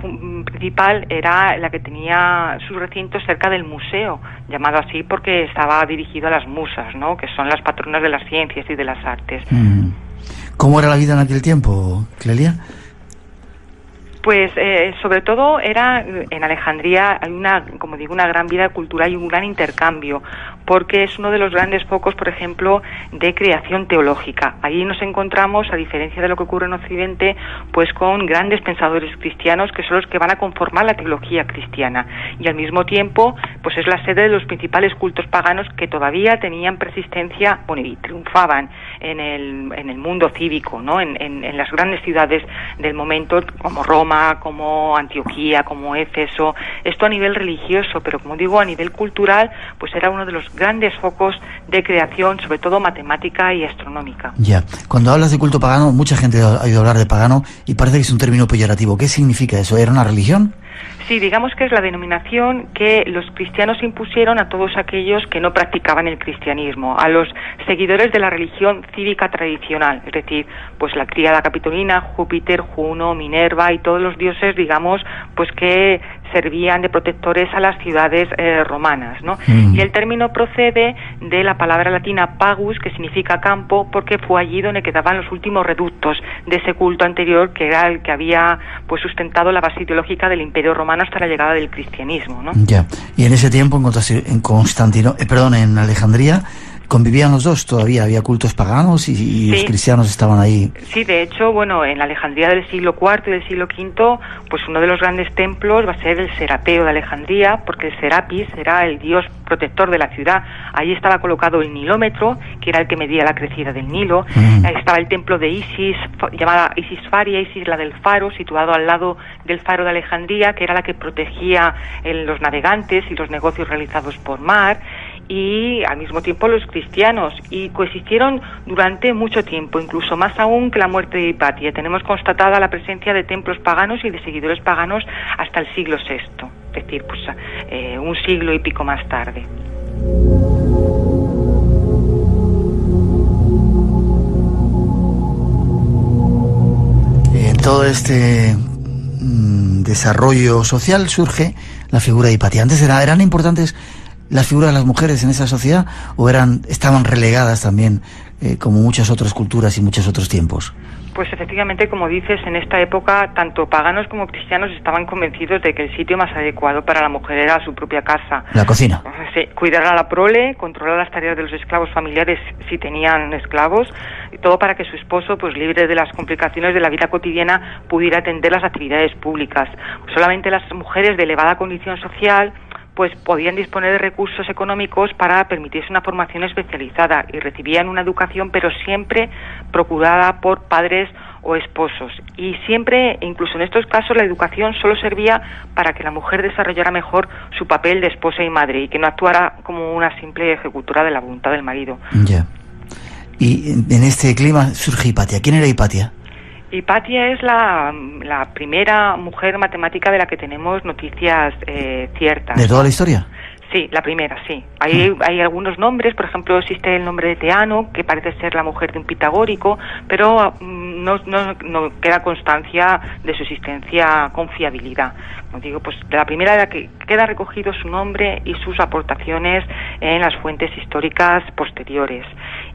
principal era la que tenía sus recintos cerca del museo, llamado así porque estaba dirigido a las musas, ¿no? Que son las patronas de las ciencias y de las artes. ¿Cómo era la vida en aquel tiempo, Clelia? Pues sobre todo en Alejandría hay una gran vida cultural y un gran intercambio, porque es uno de los grandes focos, por ejemplo, de creación teológica. Allí nos encontramos, a diferencia de lo que ocurre en Occidente, pues con grandes pensadores cristianos que son los que van a conformar la teología cristiana, y al mismo tiempo pues es la sede de los principales cultos paganos que todavía tenían persistencia, y triunfaban en el mundo cívico, ¿no? En las grandes ciudades del momento, como Roma, como Antioquía, como Éfeso. Esto a nivel religioso, pero como digo, a nivel cultural, pues era uno de los grandes focos de creación, sobre todo matemática y astronómica. Ya, cuando hablas de culto pagano, mucha gente ha oído hablar de pagano y parece que es un término peyorativo. ¿Qué significa eso? ¿Era una religión? Sí, digamos que es la denominación que los cristianos impusieron a todos aquellos que no practicaban el cristianismo, a los seguidores de la religión cívica tradicional, es decir, pues la Tríada Capitolina, Júpiter, Juno, Minerva y todos los dioses, digamos, pues que servían de protectores a las ciudades romanas, ¿no? Y el término procede de la palabra latina pagus, que significa campo, porque fue allí donde quedaban los últimos reductos de ese culto anterior, que era el que había pues sustentado la base ideológica del Imperio Romano hasta la llegada del cristianismo, ¿no? Ya. Y en ese tiempo en Alejandría ¿convivían los dos? ¿Todavía había cultos paganos y sí, los cristianos estaban ahí? Sí, de hecho, en la Alejandría del siglo IV y del siglo V, pues uno de los grandes templos va a ser el Serapeo de Alejandría, porque el Serapis era el dios protector de la ciudad. Ahí estaba colocado el nilómetro, que era el que medía la crecida del Nilo. Ahí estaba el templo de Isis, llamada Isis Faria, Isis la del faro, situado al lado del faro de Alejandría, que era la que protegía los navegantes y los negocios realizados por mar, y al mismo tiempo los cristianos, y coexistieron durante mucho tiempo, incluso más aún que la muerte de Hipatia. Tenemos constatada la presencia de templos paganos y de seguidores paganos hasta el siglo VI, es decir, pues un siglo y pico más tarde. En todo este desarrollo social surge la figura de Hipatia. Antes eran importantes las figuras de las mujeres en esa sociedad, o estaban relegadas también, como muchas otras culturas y muchos otros tiempos? Pues efectivamente, como dices, en esta época tanto paganos como cristianos estaban convencidos de que el sitio más adecuado para la mujer era su propia casa. La cocina. Sí, cuidar a la prole, controlar las tareas de los esclavos familiares si tenían esclavos, y todo para que su esposo, pues libre de las complicaciones de la vida cotidiana, pudiera atender las actividades públicas. Solamente las mujeres de elevada condición social pues podían disponer de recursos económicos para permitirse una formación especializada, y recibían una educación, pero siempre procurada por padres o esposos. Y siempre, incluso en estos casos, la educación solo servía para que la mujer desarrollara mejor su papel de esposa y madre, y que no actuara como una simple ejecutora de la voluntad del marido. Ya. Y en este clima surge Hipatia. ¿Quién era Hipatia? Hipatia es la primera mujer matemática de la que tenemos noticias ciertas. ¿De toda la historia? Sí, la primera, sí. Hay algunos nombres, por ejemplo, existe el nombre de Teano, que parece ser la mujer de un pitagórico, pero no queda constancia de su existencia con fiabilidad. Como digo, pues de la primera de la que queda recogido su nombre y sus aportaciones en las fuentes históricas posteriores.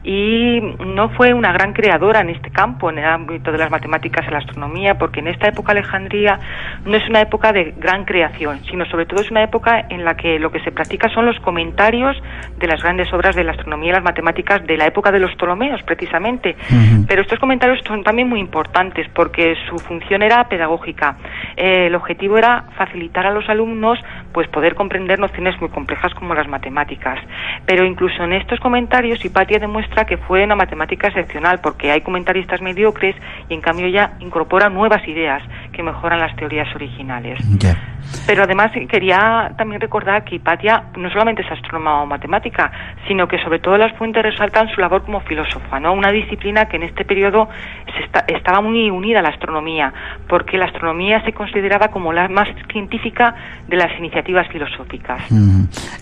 Y no fue una gran creadora en este campo, en el ámbito de las matemáticas y la astronomía, porque en esta época Alejandría no es una época de gran creación, sino sobre todo es una época en la que lo que se practica son los comentarios de las grandes obras de la astronomía y las matemáticas de la época de los Ptolomeos, precisamente. Pero estos comentarios son también muy importantes porque su función era pedagógica. El objetivo era facilitar a los alumnos pues poder comprender nociones muy complejas como las matemáticas. Pero incluso en estos comentarios Hipatia demuestra demuestra que fue una matemática excepcional, porque hay comentaristas mediocres y en cambio ella incorpora nuevas ideas que mejoran las teorías originales. Yeah. Pero además quería también recordar que Hipatia no solamente es astrónoma o matemática, sino que sobre todo las fuentes resaltan su labor como filósofa, ¿no? Una disciplina que en este periodo estaba muy unida a la astronomía, porque la astronomía se consideraba como la más científica de las iniciativas filosóficas.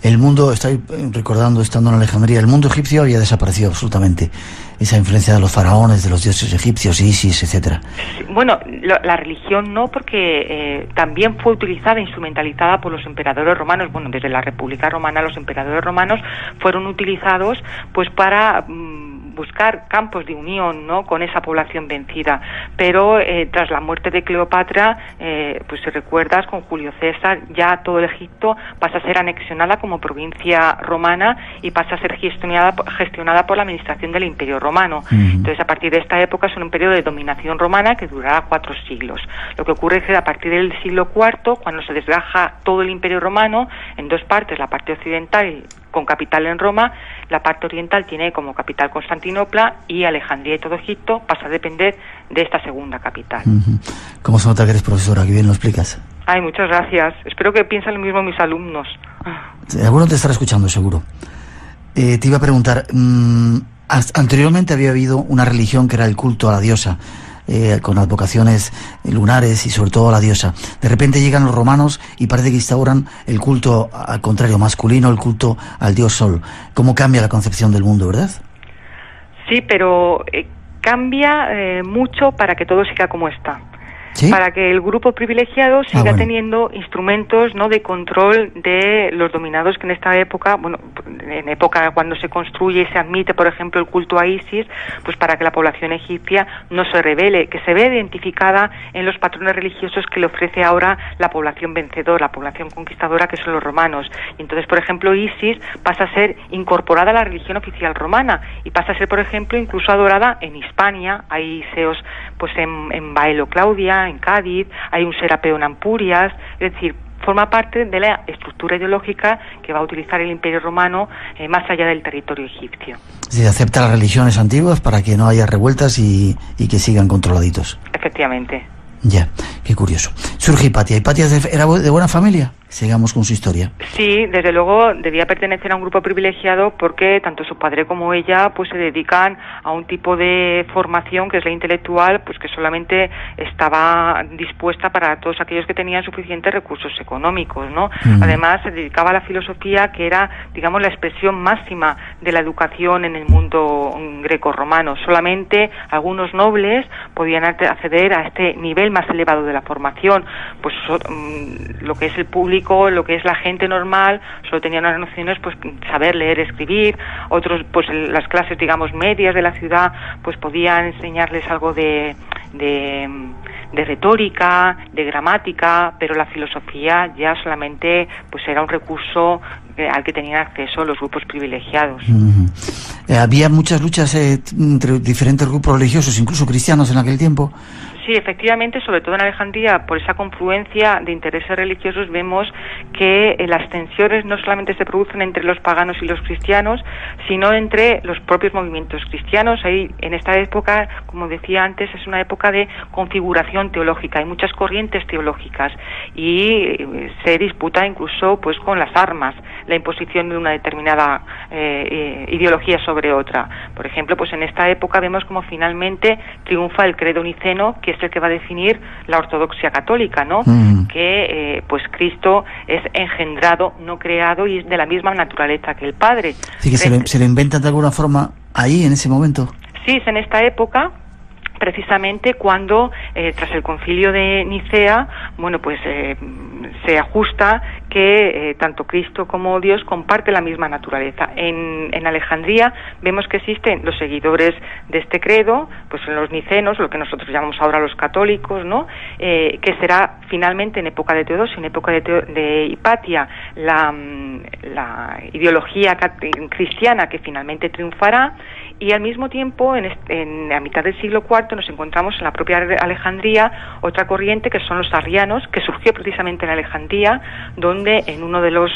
El mundo, estoy recordando estando en Alejandría, el mundo egipcio había desaparecido absolutamente. Esa influencia de los faraones, de los dioses egipcios, Isis, etcétera. Sí, bueno, la religión no, porque también fue utilizada, instrumentalizada por los emperadores romanos. Bueno, desde la República Romana los emperadores romanos fueron utilizados pues para buscar campos de unión, ¿no?, con esa población vencida. Pero tras la muerte de Cleopatra, pues si recuerdas, con Julio César, ya todo el Egipto pasa a ser anexionada como provincia romana y pasa a ser gestionada por la administración del Imperio Romano. Entonces, a partir de esta época es un periodo de dominación romana que durará 4 siglos. Lo que ocurre es que a partir del siglo IV, cuando se desgaja todo el Imperio Romano en 2 partes, la parte occidental con capital en Roma, la parte oriental tiene como capital Constantinopla y Alejandría y todo Egipto pasa a depender de esta segunda capital. ¿Cómo se nota que eres profesora? Qué bien lo explicas. Ay, muchas gracias. Espero que piensen lo mismo mis alumnos. Alguno te estará escuchando, seguro. Te iba a preguntar, anteriormente había habido una religión que era el culto a la diosa, con advocaciones lunares y sobre todo a la diosa. De repente llegan los romanos y parece que instauran el culto al contrario, masculino, el culto al dios Sol. ¿Cómo cambia la concepción del mundo, verdad? Sí, pero cambia mucho para que todo siga como está. ¿Sí? Para que el grupo privilegiado siga teniendo instrumentos, ¿no?, de control de los dominados, que en esta época, bueno, en época cuando se construye y se admite, por ejemplo, el culto a Isis, pues para que la población egipcia no se rebele, que se ve identificada en los patrones religiosos que le ofrece ahora la población vencedora, la población conquistadora, que son los romanos. Y entonces, por ejemplo, Isis pasa a ser incorporada a la religión oficial romana y pasa a ser, por ejemplo, incluso adorada en Hispania. Hay seos pues en Baelo Claudia, en Cádiz, hay un Serapeo en Ampurias, es decir, forma parte de la estructura ideológica que va a utilizar el Imperio Romano más allá del territorio egipcio. Sí, acepta las religiones antiguas para que no haya revueltas y que sigan controladitos. Efectivamente. Ya, qué curioso. Surge Hipatia. ¿Hipatia era de buena familia? Sigamos con su historia. Sí, desde luego debía pertenecer a un grupo privilegiado porque tanto su padre como ella pues se dedican a un tipo de formación que es la intelectual, pues que solamente estaba dispuesta para todos aquellos que tenían suficientes recursos económicos, ¿no? Además se dedicaba a la filosofía, que era, digamos, la expresión máxima de la educación en el mundo greco-romano. Solamente algunos nobles podían acceder a este nivel más elevado de la formación, pues lo que es el público, lo que es la gente normal, solo tenían unas nociones, pues saber leer, escribir. Otros, pues las clases, digamos, medias de la ciudad, pues podían enseñarles algo de retórica, de gramática, pero la filosofía ya solamente pues era un recurso al que tenían acceso los grupos privilegiados. Había muchas luchas entre diferentes grupos religiosos, incluso cristianos en aquel tiempo. Sí, efectivamente, sobre todo en Alejandría, por esa confluencia de intereses religiosos, vemos que las tensiones no solamente se producen entre los paganos y los cristianos, sino entre los propios movimientos cristianos. Ahí, en esta época, como decía antes, es una época de configuración teológica, hay muchas corrientes teológicas y se disputa incluso pues con las armas la imposición de una determinada ideología sobre otra. Por ejemplo, pues en esta época vemos como finalmente triunfa el credo niceno, que es el que va a definir la ortodoxia católica, ¿no? Que pues Cristo es engendrado, no creado, y es de la misma naturaleza que el Padre. Sí, que se le inventa de alguna forma ahí, en ese momento. Sí, es en esta época, precisamente cuando tras el concilio de Nicea, bueno, pues se ajusta que tanto Cristo como Dios comparten la misma naturaleza. En Alejandría vemos que existen los seguidores de este credo, pues los nicenos, lo que nosotros llamamos ahora los católicos, ¿no? Que será finalmente en época de Teodosio, en época de Hipatia, la ideología cristiana que finalmente triunfará, y al mismo tiempo en la mitad del siglo IV nos encontramos en la propia Alejandría otra corriente que son los arrianos, que surgió precisamente en Alejandría, donde en uno de los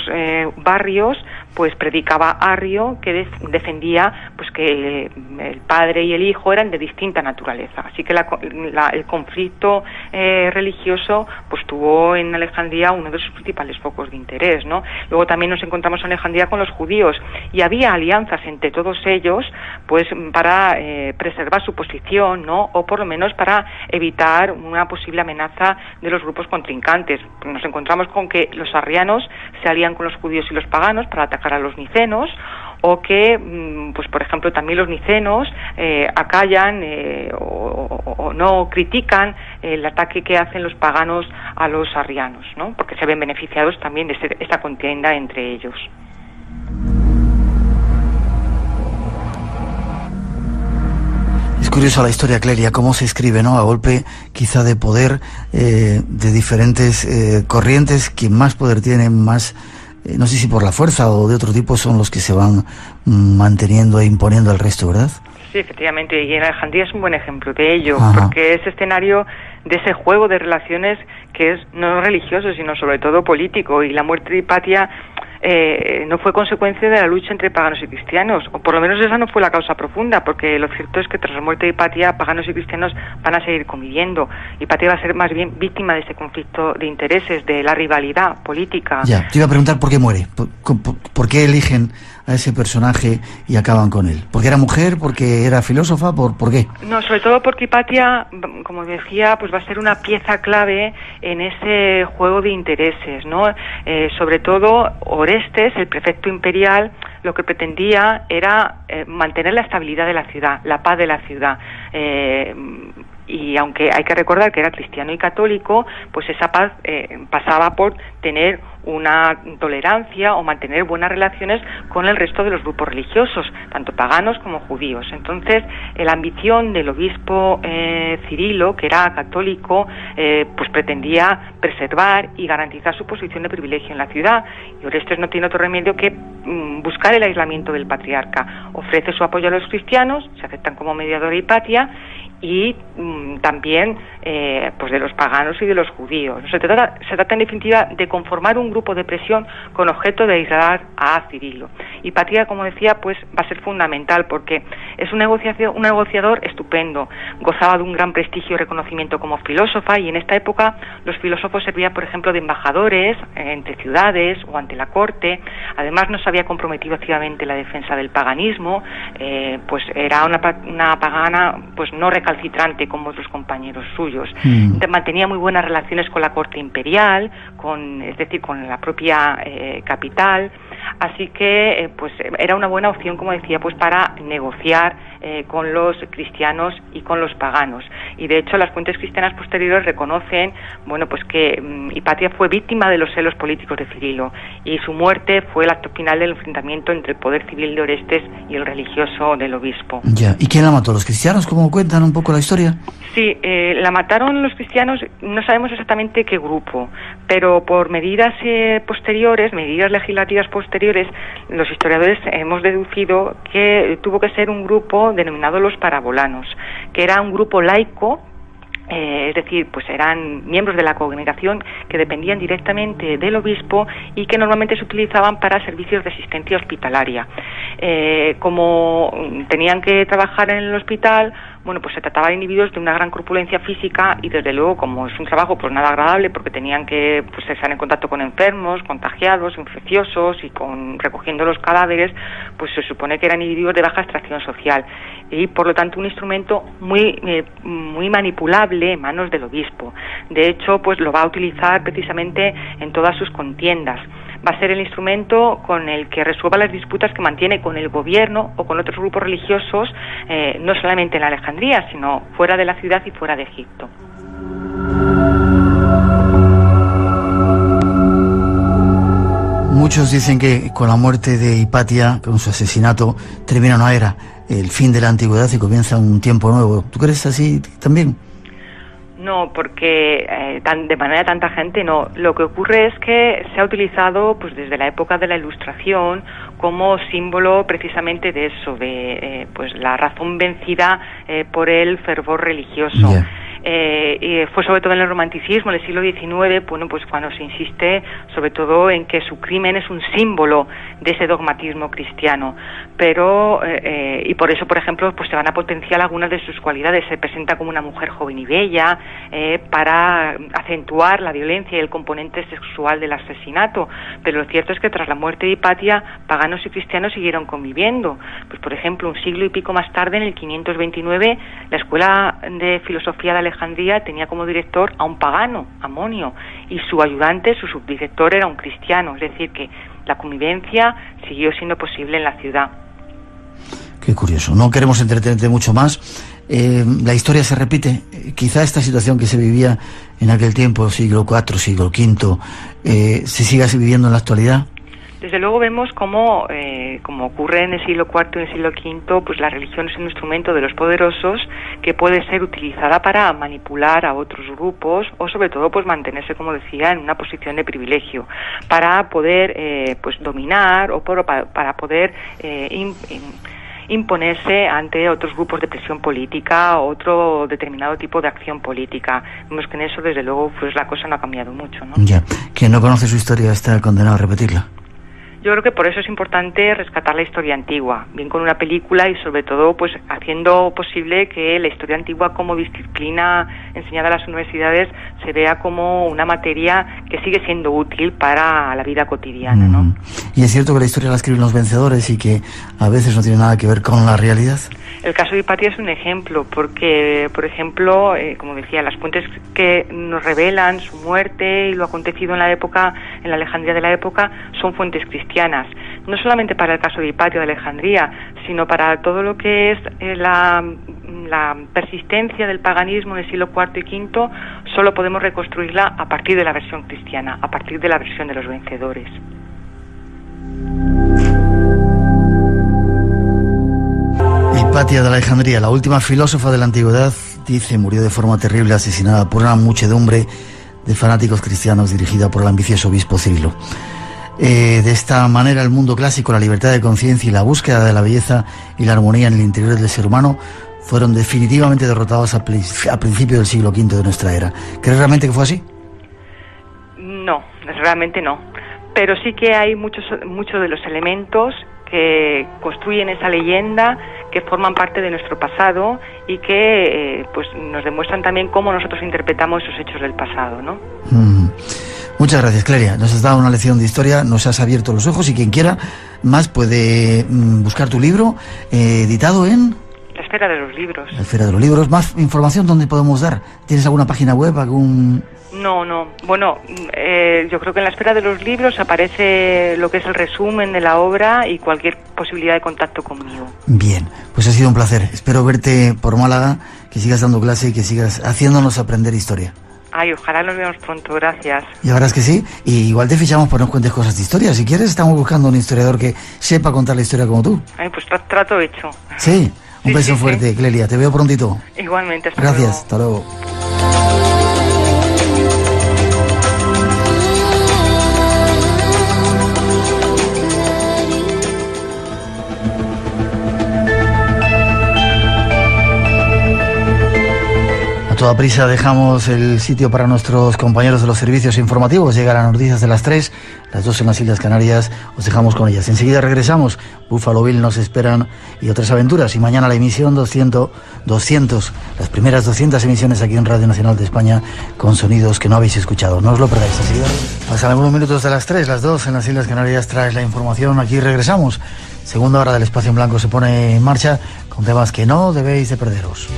barrios pues predicaba Arrio, que defendía pues que el padre y el hijo eran de distinta naturaleza. Así que el conflicto religioso pues tuvo en Alejandría uno de sus principales focos de interés, ¿no? Luego también nos encontramos en Alejandría con los judíos, y había alianzas entre todos ellos pues para preservar su posición, ¿no? O por lo menos para evitar una posible amenaza de los grupos contrincantes. Nos encontramos con que los arrianos se alían con los judíos y los paganos para atacar a los nicenos, o que, pues por ejemplo, también los nicenos acallan o no critican el ataque que hacen los paganos a los arrianos, ¿no? Porque se ven beneficiados también de esta contienda entre ellos. Es curiosa la historia, Clelia, cómo se escribe, ¿no? A golpe quizá de poder, de diferentes corrientes. Quien más poder tiene, más, no sé si por la fuerza o de otro tipo, son los que se van manteniendo e imponiendo al resto, ¿verdad? Sí, efectivamente, y en Alejandría es un buen ejemplo de ello, porque es escenario de ese juego de relaciones que es no religioso, sino sobre todo político, y la muerte de Hipatia no fue consecuencia de la lucha entre paganos y cristianos, o por lo menos esa no fue la causa profunda, porque lo cierto es que tras la muerte de Hipatia, paganos y cristianos van a seguir conviviendo. Hipatia va a ser más bien víctima de ese conflicto de intereses, de la rivalidad política. Ya, te iba a preguntar por qué muere, por qué eligen a ese personaje y acaban con él. ¿Porque era mujer? ¿Porque era filósofa? ¿Por qué? No, sobre todo porque Hipatia, como decía, pues va a ser una pieza clave en ese juego de intereses, ¿no? Sobre todo Orestes, el prefecto imperial, lo que pretendía era mantener la estabilidad de la ciudad, la paz de la ciudad. Y aunque hay que recordar que era cristiano y católico, pues esa paz pasaba por tener una tolerancia o mantener buenas relaciones con el resto de los grupos religiosos, tanto paganos como judíos. Entonces, la ambición del obispo Cirilo, que era católico, pues pretendía preservar y garantizar su posición de privilegio en la ciudad, y Orestes no tiene otro remedio que buscar el aislamiento del patriarca. Ofrece su apoyo a los cristianos, se aceptan como mediador de Hipatia, y también pues de los paganos y de los judíos. Se trata en definitiva de conformar un grupo de presión con objeto de aislar a Cirilo. Hipatia, como decía, pues va a ser fundamental porque es un negociador estupendo, gozaba de un gran prestigio y reconocimiento como filósofa, y en esta época los filósofos servían, por ejemplo, de embajadores entre ciudades o ante la corte. Además, no se había comprometido activamente en la defensa del paganismo, pues era una pagana pues no recalcitrante como otros compañeros suyos. Mantenía muy buenas relaciones con la corte imperial, es decir, con la propia capital, así que pues era una buena opción, como decía, pues para negociar con los cristianos y con los paganos. Y de hecho las fuentes cristianas posteriores reconocen, bueno, pues que Hipatia fue víctima de los celos políticos de Cirilo, y su muerte fue el acto final del enfrentamiento entre el poder civil de Orestes y el religioso del obispo. Ya. ¿Y quién la mató? ¿Los cristianos? ¿Cómo cuentan un poco la historia? Sí, la mataron los cristianos, no sabemos exactamente qué grupo, pero por medidas posteriores, medidas legislativas posteriores, los historiadores hemos deducido que tuvo que ser un grupo denominado los parabolanos, que era un grupo laico, es decir, pues eran miembros de la congregación que dependían directamente del obispo y que normalmente se utilizaban para servicios de asistencia hospitalaria. Como tenían que trabajar en el hospital, bueno, pues se trataba de individuos de una gran corpulencia física, y desde luego, como es un trabajo pues nada agradable, porque tenían que pues estar en contacto con enfermos, contagiados, infecciosos, y recogiendo los cadáveres, pues se supone que eran individuos de baja extracción social, y por lo tanto un instrumento muy manipulable en manos del obispo. De hecho, pues lo va a utilizar precisamente en todas sus contiendas. Va a ser el instrumento con el que resuelva las disputas que mantiene con el gobierno o con otros grupos religiosos, no solamente en Alejandría, sino fuera de la ciudad y fuera de Egipto. Muchos dicen que con la muerte de Hipatia, con su asesinato, termina una era, el fin de la antigüedad, y comienza un tiempo nuevo. ¿Tú crees así también? No, porque de manera tanta gente no. Lo que ocurre es que se ha utilizado pues desde la época de la Ilustración como símbolo precisamente de eso, de pues la razón vencida por el fervor religioso. Yeah. Y fue sobre todo en el romanticismo, en el siglo XIX, bueno, pues cuando se insiste sobre todo en que su crimen es un símbolo de ese dogmatismo cristiano, pero y por eso, por ejemplo, pues se van a potenciar algunas de sus cualidades. Se presenta como una mujer joven y bella para acentuar la violencia y el componente sexual del asesinato, pero lo cierto es que tras la muerte de Hipatia, paganos y cristianos siguieron conviviendo. Pues por ejemplo, un siglo y pico más tarde, en el 529, la Escuela de Filosofía de Alejandría tenía como director a un pagano, Amonio, y su ayudante, su subdirector, era un cristiano. Es decir, que la convivencia siguió siendo posible en la ciudad. Qué curioso. No queremos entretenerte mucho más. La historia se repite. Quizá esta situación que se vivía en aquel tiempo, siglo IV, siglo V, se siga viviendo en la actualidad. Desde luego vemos cómo, como ocurre en el siglo IV y en el siglo V, pues la religión es un instrumento de los poderosos que puede ser utilizada para manipular a otros grupos o sobre todo pues mantenerse, como decía, en una posición de privilegio, para poder pues dominar o para poder imponerse ante otros grupos de presión política, otro determinado tipo de acción política. Vemos que en eso, desde luego, pues la cosa no ha cambiado mucho, ¿no? Ya. Quien no conoce su historia está condenado a repetirla. Yo creo que por eso es importante rescatar la historia antigua, bien con una película y sobre todo pues haciendo posible que la historia antigua como disciplina enseñada a las universidades se vea como una materia que sigue siendo útil para la vida cotidiana, ¿no? Y es cierto que la historia la escriben los vencedores y que a veces no tiene nada que ver con la realidad. El caso de Hipatia es un ejemplo, porque, por ejemplo, como decía, las fuentes que nos revelan su muerte y lo acontecido en la época, en la Alejandría de la época, son fuentes cristianas. No solamente para el caso de Hipatia de Alejandría, sino para todo lo que es la persistencia del paganismo en el siglo IV y V, solo podemos reconstruirla a partir de la versión cristiana, a partir de la versión de los vencedores. Hipatia de Alejandría, la última filósofa de la antigüedad, dice, murió de forma terrible, asesinada por una muchedumbre de fanáticos cristianos dirigida por el ambicioso obispo Cirilo. De esta manera, el mundo clásico, la libertad de conciencia y la búsqueda de la belleza y la armonía en el interior del ser humano fueron definitivamente derrotados a principios del siglo V de nuestra era. ¿Crees realmente que fue así? No, realmente no. Pero sí que hay muchos de los elementos que construyen esa leyenda, que forman parte de nuestro pasado y que pues nos demuestran también cómo nosotros interpretamos esos hechos del pasado, ¿no? Muchas gracias, Clelia. Nos has dado una lección de historia, nos has abierto los ojos y quien quiera más puede buscar tu libro editado en... La Esfera de los Libros. La Esfera de los Libros. ¿Más información dónde podemos dar? ¿Tienes alguna página web, algún...? No. Bueno, yo creo que en La Esfera de los Libros aparece lo que es el resumen de la obra y cualquier posibilidad de contacto conmigo. Bien, pues ha sido un placer. Espero verte por Málaga, que sigas dando clase y que sigas haciéndonos aprender historia. Ay, ojalá nos veamos pronto, gracias. Y la verdad es que sí, y igual te fichamos para que nos cuentes cosas de historia. Si quieres, estamos buscando un historiador que sepa contar la historia como tú. Ay, pues trato hecho. Sí, un beso fuerte, Clelia. Te veo prontito. Igualmente, hasta luego. Gracias, hasta luego. A toda prisa dejamos el sitio para nuestros compañeros de los servicios informativos. Llegan las noticias de las 3, las 2 en las Islas Canarias. Os dejamos con ellas. Enseguida regresamos. Buffalo Bill nos esperan y otras aventuras. Y mañana la emisión 200, las primeras 200 emisiones aquí en Radio Nacional de España con sonidos que no habéis escuchado. No os lo perdáis. Enseguida pasan algunos minutos de las 3, las 2 en las Islas Canarias. Traes la información. Aquí regresamos. Segunda hora del Espacio en Blanco se pone en marcha con temas que no debéis de perderos.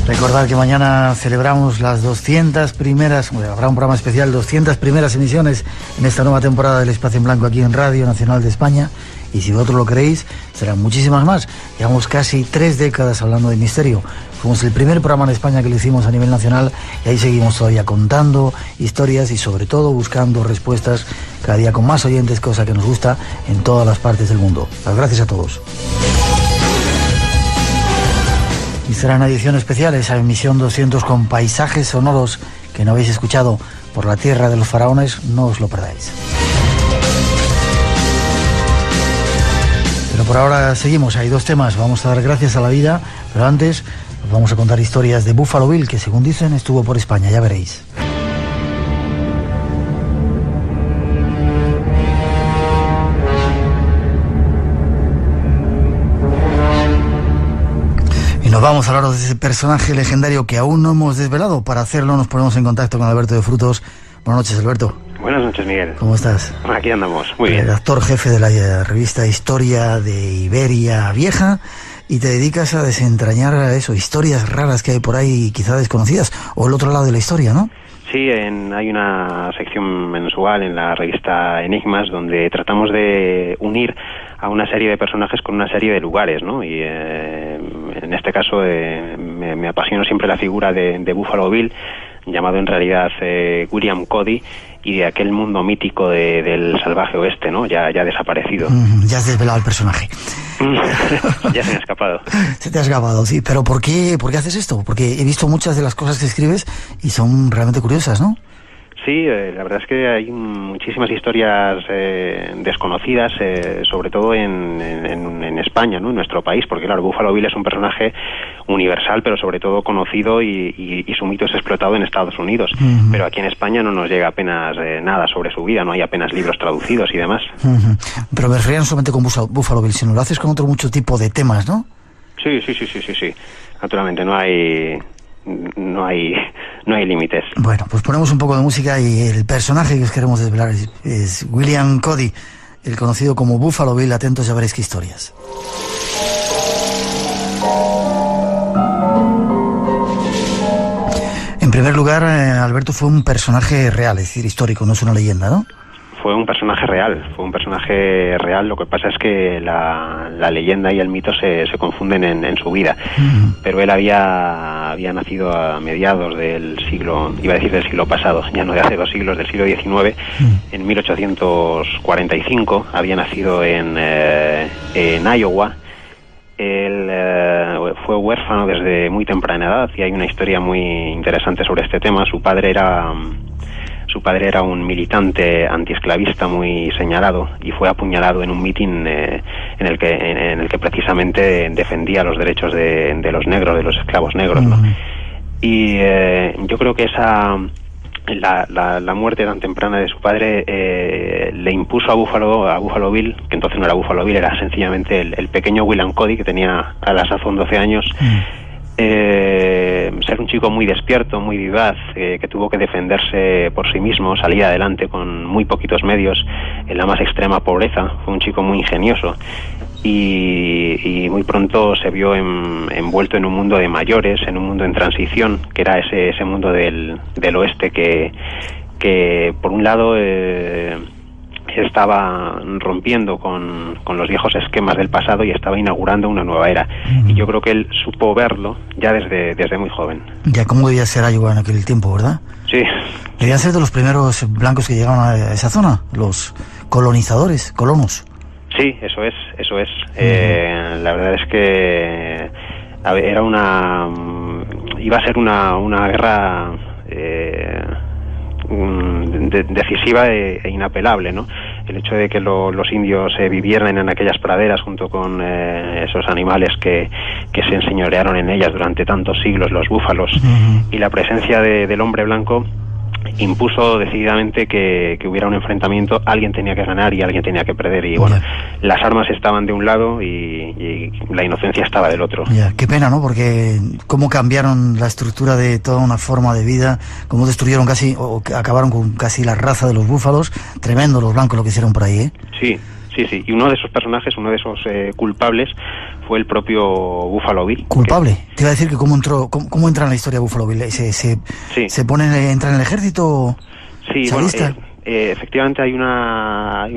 Recordad que mañana celebramos las 200 primeras, habrá un programa especial, 200 primeras emisiones en esta nueva temporada del Espacio en Blanco aquí en Radio Nacional de España. Y si vosotros lo queréis, serán muchísimas más. Llevamos casi 3 décadas hablando de misterio. Fuimos el primer programa en España que lo hicimos a nivel nacional y ahí seguimos todavía contando historias y sobre todo buscando respuestas cada día con más oyentes, cosa que nos gusta en todas las partes del mundo. Las gracias a todos. Y será una edición especial, esa emisión 200 con paisajes sonoros que no habéis escuchado por la tierra de los faraones, no os lo perdáis. Pero por ahora seguimos, hay 2 temas, vamos a dar gracias a la vida, pero antes os vamos a contar historias de Buffalo Bill, que según dicen estuvo por España, ya veréis. Y nos vamos a hablar de ese personaje legendario que aún no hemos desvelado. Para hacerlo nos ponemos en contacto con Alberto de Frutos. Buenas noches, Alberto. Buenas noches, Miguel. ¿Cómo estás? Aquí andamos, muy bien. Redactor jefe de la revista Historia de Iberia Vieja, y te dedicas a desentrañar eso, historias raras que hay por ahí, quizá desconocidas, o el otro lado de la historia, ¿no? Sí, hay una sección mensual en la revista Enigmas donde tratamos de unir a una serie de personajes con una serie de lugares, ¿no? Y en este caso me apasionó siempre la figura de Buffalo Bill, llamado en realidad William Cody, y de aquel mundo mítico del salvaje oeste, ¿no? Ya desaparecido. Ya has desvelado el personaje. Ya se me ha escapado. Se te ha escapado, sí. Pero ¿por qué haces esto? Porque he visto muchas de las cosas que escribes y son realmente curiosas, ¿no? Sí, la verdad es que hay muchísimas historias desconocidas, sobre todo en España, ¿no? En nuestro país, porque claro, Buffalo Bill es un personaje universal, pero sobre todo conocido y su mito es explotado en Estados Unidos. Pero aquí en España no nos llega apenas nada sobre su vida, no hay apenas libros traducidos y demás. Pero me refería no solamente con Buffalo Bill, sino lo haces con otro mucho tipo de temas, ¿no? Sí. Naturalmente, no hay límites. Bueno, pues ponemos un poco de música y el personaje que os queremos desvelar es William Cody, el conocido como Buffalo Bill. Atentos, ya veréis qué historias. En primer lugar, Alberto, fue un personaje real, es decir, histórico, no es una leyenda, ¿no? Fue un personaje real, lo que pasa es que la leyenda y el mito se confunden en su vida, pero él había nacido a mediados del siglo, iba a decir del siglo pasado, ya no de hace 2 siglos, del siglo XIX, en 1845, había nacido en Iowa. Él fue huérfano desde muy temprana edad y hay una historia muy interesante sobre este tema. Su padre era un militante antiesclavista muy señalado y fue apuñalado en un mitin en el que precisamente defendía los derechos de los negros, de los esclavos negros, ¿no? Y yo creo que la muerte tan temprana de su padre le impuso a Buffalo Bill, que entonces no era Buffalo Bill, era sencillamente el pequeño William Cody, que tenía a la sazón 12 años, ser un chico muy despierto, muy vivaz, que tuvo que defenderse por sí mismo, salir adelante con muy poquitos medios, en la más extrema pobreza. Fue un chico muy ingenioso y muy pronto se vio envuelto en un mundo de mayores, en un mundo en transición, que era ese mundo del oeste que por un lado estaba rompiendo con los viejos esquemas del pasado y estaba inaugurando una nueva era. Y yo creo que él supo verlo ya desde muy joven. Ya, ¿cómo debía ser Iowa en aquel tiempo, verdad? Sí. Debían ser de los primeros blancos que llegaron a esa zona, los colonos. Sí, eso es. La verdad es que iba a ser una guerra decisiva e inapelable, ¿no? El hecho de que los indios vivieran en aquellas praderas junto con esos animales que se enseñorearon en ellas durante tantos siglos, los búfalos, y la presencia del hombre blanco impuso decididamente que hubiera un enfrentamiento. Alguien tenía que ganar y alguien tenía que perder, y bueno, las armas estaban de un lado y la inocencia estaba del otro. Qué pena, ¿no? Porque cómo cambiaron la estructura de toda una forma de vida, cómo destruyeron casi, o acabaron con casi la raza de los búfalos. Tremendo los blancos lo que hicieron por ahí, ¿eh? Sí. Y uno de esos personajes, uno de esos culpables, fue el propio Buffalo Bill. ¿Culpable? Te iba a decir que cómo entra en la historia Buffalo Bill. ¿Se entra en el ejército? Sí, ¿salista? Bueno, efectivamente hay una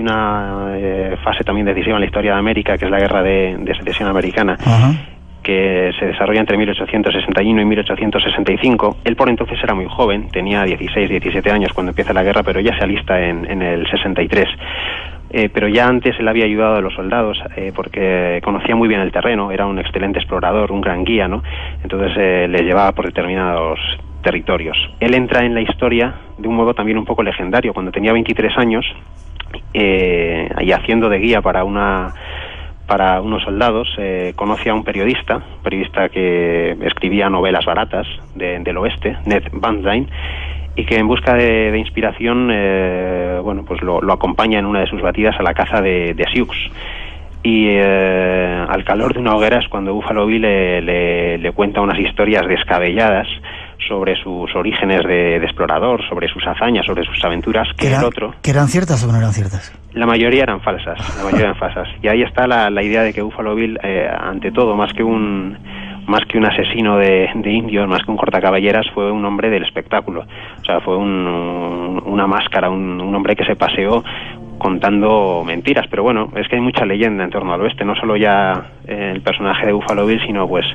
fase también decisiva en la historia de América, que es la guerra de secesión americana. Que se desarrolla entre 1861 y 1865. Él por entonces era muy joven, tenía 16, 17 años cuando empieza la guerra, pero ya se alista en el 63. pero ya antes él había ayudado a los soldados porque conocía muy bien el terreno, era un excelente explorador, un gran guía, ¿no? Entonces les llevaba por determinados territorios. Él entra en la historia de un modo también un poco legendario. Cuando tenía 23 años y haciendo de guía para unos soldados, conoce a un periodista que escribía novelas baratas del oeste, Ned Banzine, y que en busca de inspiración pues lo acompaña en una de sus batidas a la caza de Sioux. Y al calor de una hoguera es cuando Buffalo Bill le cuenta unas historias descabelladas sobre sus orígenes de explorador, sobre sus hazañas, sobre sus aventuras, ¿Que eran ciertas o no eran ciertas? La mayoría eran falsas, y ahí está la idea de que Buffalo Bill, ante todo, más que un asesino de indios, más que un cortacaballeras, fue un hombre del espectáculo. O sea, fue una máscara, un hombre que se paseó contando mentiras. Pero bueno, es que hay mucha leyenda en torno al oeste, no solo ya el personaje de Buffalo Bill, sino pues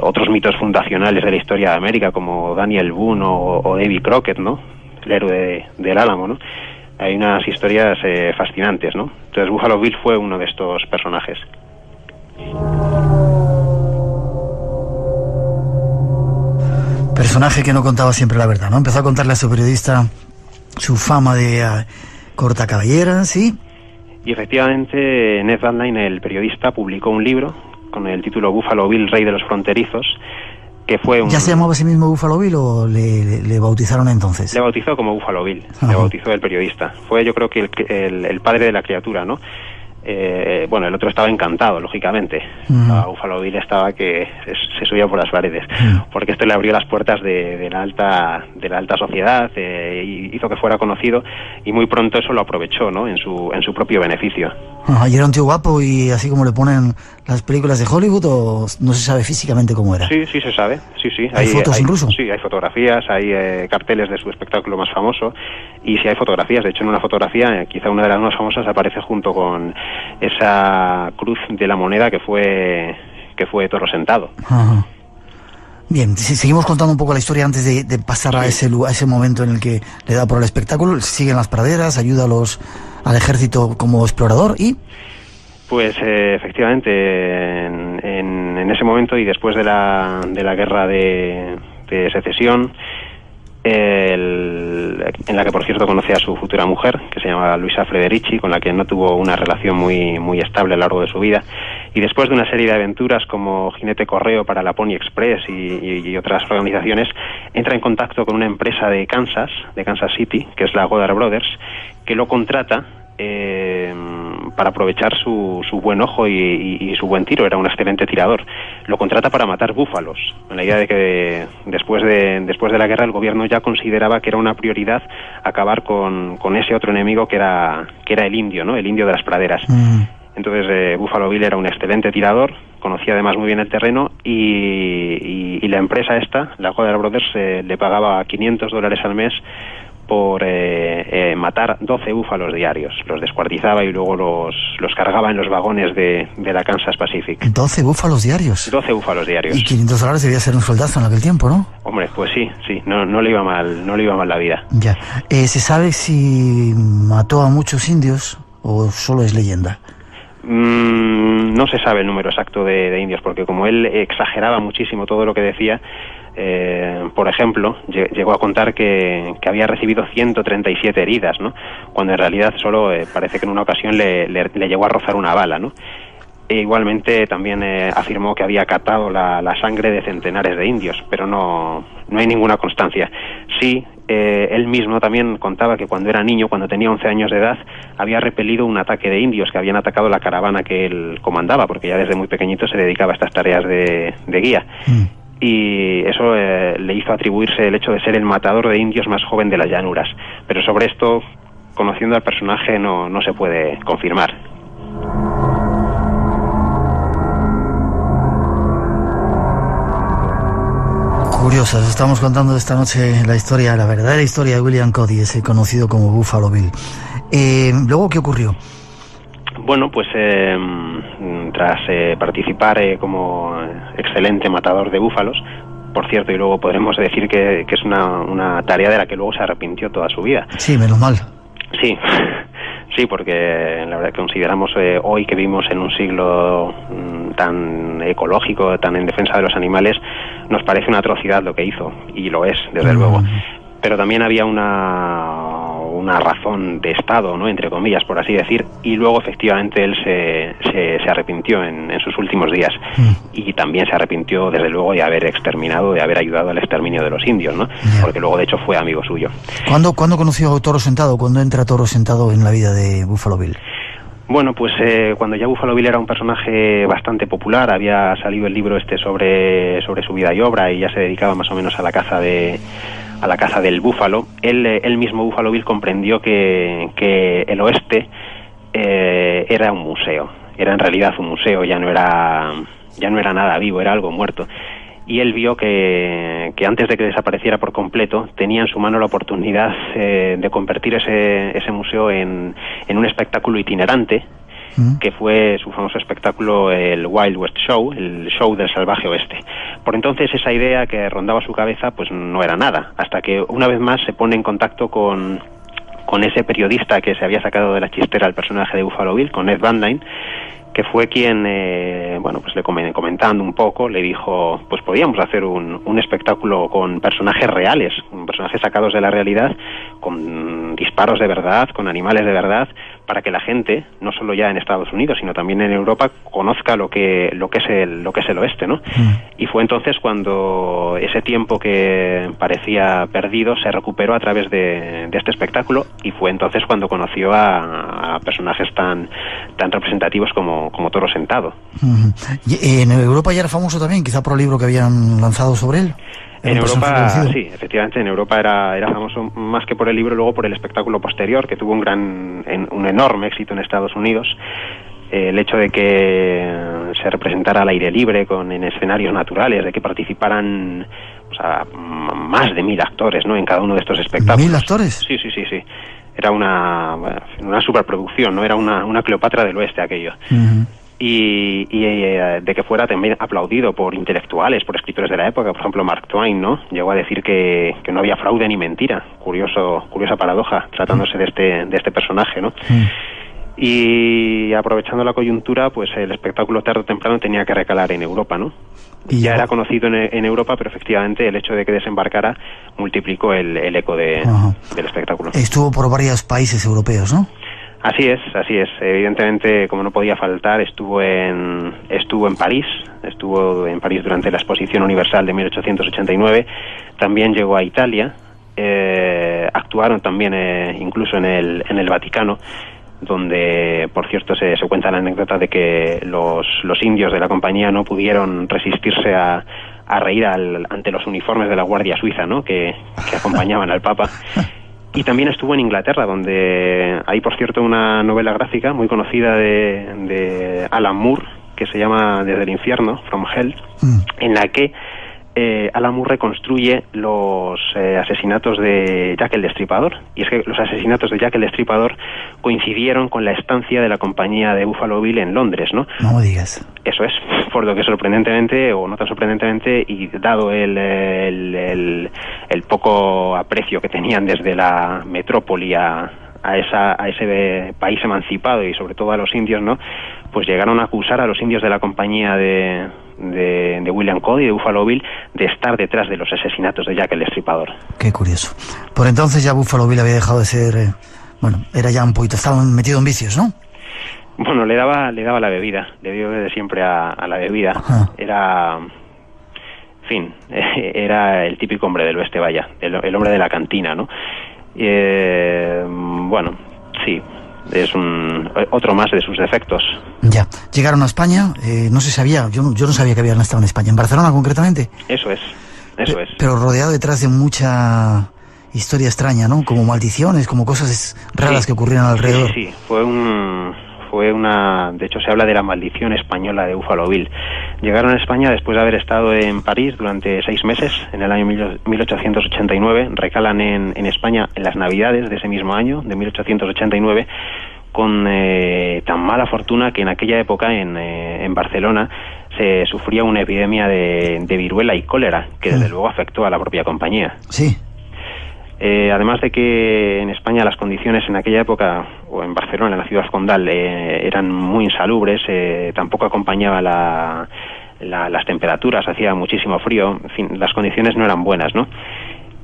otros mitos fundacionales de la historia de América, como Daniel Boone o Davy Crockett, ¿no? El héroe del Álamo, ¿no? Hay unas historias fascinantes, ¿no? Entonces Buffalo Bill fue uno de estos personajes. Personaje que no contaba siempre la verdad, ¿no? Empezó a contarle a su periodista su fama de cortacaballeras, ¿sí? Y efectivamente Ned Banzine, el periodista, publicó un libro con el título Buffalo Bill, Rey de los Fronterizos, que fue ¿Ya se llamaba ese mismo Buffalo Bill o le bautizaron entonces? Le bautizó como Buffalo Bill, Ajá. Le bautizó el periodista. Fue, yo creo que el padre de la criatura, ¿no? Bueno, el otro estaba encantado, lógicamente. A Buffalo Bill estaba que se subía por las paredes, porque esto le abrió las puertas de la alta sociedad, y hizo que fuera conocido, y muy pronto eso lo aprovechó, ¿no? En su propio beneficio. Ajá, ¿y era un tío guapo y así como le ponen las películas de Hollywood, o no se sabe físicamente cómo era? Sí, se sabe, sí. ¿Hay fotos incluso? Sí, hay fotografías, hay carteles de su espectáculo más famoso, y sí hay fotografías. De hecho, en una fotografía, quizá una de las más famosas, aparece junto con esa cruz de la moneda que fue Toro Sentado. Ajá. Bien, seguimos contando un poco la historia antes de pasar a ese momento en el que le da por el espectáculo. Sigue en las praderas, ayuda al ejército como explorador y... Pues efectivamente, en ese momento y después de la guerra de secesión, en la que por cierto conoce a su futura mujer, que se llama Luisa Frederici, con la que no tuvo una relación muy estable a lo largo de su vida, y después de una serie de aventuras como jinete correo para la Pony Express y otras organizaciones, entra en contacto con una empresa de Kansas City, que es la Goddard Brothers, que lo contrata para aprovechar su buen ojo y su buen tiro. Era un excelente tirador. Lo contrata para matar búfalos, con la idea de que después de la guerra el gobierno ya consideraba que era una prioridad acabar con ese otro enemigo que era el indio, ¿no? El indio de las praderas. Entonces Buffalo Bill era un excelente tirador, conocía además muy bien el terreno, y la empresa esta, la Goddard Brothers, le pagaba $500 al mes por matar 12 búfalos diarios. Los descuartizaba y luego los cargaba en los vagones de la Kansas Pacific. 12 búfalos diarios. 12 búfalos diarios. Y $500 debía ser un soldazo en aquel tiempo, ¿no? Hombre, pues sí, no le iba mal la vida. Ya. ¿Se sabe si mató a muchos indios o solo es leyenda? No se sabe el número exacto de indios, porque como él exageraba muchísimo todo lo que decía, por ejemplo, llegó a contar que había recibido 137 heridas, ¿no? Cuando en realidad solo parece que en una ocasión le llegó a rozar una bala, ¿no? E igualmente también afirmó que había catado la sangre de centenares de indios, pero no hay ninguna constancia. Sí, él mismo también contaba que cuando era niño, cuando tenía 11 años de edad, había repelido un ataque de indios que habían atacado la caravana que él comandaba, porque ya desde muy pequeñito se dedicaba a estas tareas de guía. Y eso le hizo atribuirse el hecho de ser el matador de indios más joven de las llanuras. Pero sobre esto, conociendo al personaje, no se puede confirmar. Curiosas, estamos contando esta noche la verdadera historia de William Cody, ese conocido como Buffalo Bill. Luego, ¿qué ocurrió? Bueno, pues tras participar como excelente matador de búfalos, por cierto, y luego podremos decir que es una tarea de la que luego se arrepintió toda su vida. Sí, menos mal. Sí, Sí, porque la verdad que consideramos hoy que vivimos en un siglo tan ecológico, tan en defensa de los animales, nos parece una atrocidad lo que hizo, y lo es, desde luego. Pero también había una razón de Estado, ¿no?, entre comillas, por así decir, y luego efectivamente él se arrepintió en sus últimos días, y también se arrepintió desde luego de haber exterminado, de haber ayudado al exterminio de los indios, ¿no? Porque luego de hecho fue amigo suyo. ¿Cuándo conoció Toro Sentado? ¿Cuándo entra Toro Sentado en la vida de Buffalo Bill? Bueno, pues cuando ya Buffalo Bill era un personaje bastante popular, había salido el libro sobre su vida y obra, y ya se dedicaba más o menos a la caza del búfalo. Él mismo, Buffalo Bill, comprendió que el oeste era un museo, era en realidad un museo, ya no era nada vivo, era algo muerto. Y él vio que antes de que desapareciera por completo, tenía en su mano la oportunidad de convertir ese museo en un espectáculo itinerante, que fue su famoso espectáculo, el Wild West Show, el show del salvaje oeste. Por entonces esa idea que rondaba su cabeza pues no era nada, hasta que una vez más se pone en contacto con ese periodista que se había sacado de la chistera al personaje de Buffalo Bill, con Ed Van Dyne, que fue quien, pues le comentando un poco, le dijo, pues podíamos hacer un espectáculo con personajes reales, con personajes sacados de la realidad, con disparos de verdad, con animales de verdad, para que la gente, no solo ya en Estados Unidos, sino también en Europa, conozca lo que es el oeste, ¿no? Y fue entonces cuando ese tiempo que parecía perdido se recuperó a través de este espectáculo, y fue entonces cuando conoció a personajes tan representativos como Toro Sentado. ¿Y en Europa ya era famoso también, quizá por el libro que habían lanzado sobre él? En Europa, sí, efectivamente, en Europa era famoso más que por el libro, luego por el espectáculo posterior, que tuvo un enorme éxito en Estados Unidos. El hecho de que se representara al aire libre, en escenarios naturales, de que participaran más de 1000 actores, ¿no?, en cada uno de estos espectáculos. ¿1000 actores? Sí. Era una superproducción, ¿no? Era una Cleopatra del Oeste aquello. Y de que fuera también aplaudido por intelectuales, por escritores de la época, por ejemplo Mark Twain, ¿no? Llegó a decir que no había fraude ni mentira. Curiosa paradoja, tratándose de este personaje, ¿no? Y aprovechando la coyuntura, pues el espectáculo tarde o temprano tenía que recalar en Europa, ¿no? Ya era conocido en Europa, pero efectivamente el hecho de que desembarcara multiplicó el eco del espectáculo. Estuvo por varios países europeos, ¿no? Así es. Evidentemente, como no podía faltar, estuvo en París. Estuvo en París durante la Exposición Universal de 1889. También llegó a Italia. Actuaron también incluso en el Vaticano, donde, por cierto, se cuenta la anécdota de que los indios de la compañía no pudieron resistirse a reír ante los uniformes de la Guardia Suiza, ¿no?, que acompañaban al Papa. Y también estuvo en Inglaterra, donde hay, por cierto, una novela gráfica muy conocida de Alan Moore, que se llama Desde el infierno, From Hell, en la que Alan Moore reconstruye los asesinatos de Jack el Destripador. Y es que los asesinatos de Jack el Destripador coincidieron con la estancia de la compañía de Buffalo Bill en Londres, ¿no? No me digas. Eso es, por lo que sorprendentemente, o no tan sorprendentemente, y dado el poco aprecio que tenían desde la metrópoli a ese país emancipado, y sobre todo a los indios, ¿no?, pues llegaron a acusar a los indios de la compañía de William Cody, de Buffalo Bill, de estar detrás de los asesinatos de Jack el Destripador. Qué curioso. Por entonces ya Buffalo Bill había dejado de ser, era ya un poquito, estaba metido en vicios, ¿no? Bueno, le daba la bebida, le dio desde siempre a la bebida. Ajá. Era el típico hombre del oeste, vaya, el hombre de la cantina, ¿no? Bueno, sí, es otro más de sus defectos. Ya, llegaron a España, no se sabía, yo no sabía que habían estado en España, en Barcelona concretamente. Eso es. Pero rodeado detrás de mucha historia extraña, ¿no? Como maldiciones, como cosas raras que ocurrían alrededor. Sí, fue una, de hecho se habla de la maldición española de Buffalo Bill. Llegaron a España después de haber estado en París durante 6 meses, en el año 1889, recalan en España en las Navidades de ese mismo año, de 1889, con tan mala fortuna que en aquella época en Barcelona se sufría una epidemia de viruela y cólera, que desde luego afectó a la propia compañía. Sí. Además de que en España las condiciones en aquella época, o en Barcelona, en la ciudad condal, eran muy insalubres, tampoco acompañaba las temperaturas, hacía muchísimo frío, en fin, las condiciones no eran buenas, ¿no?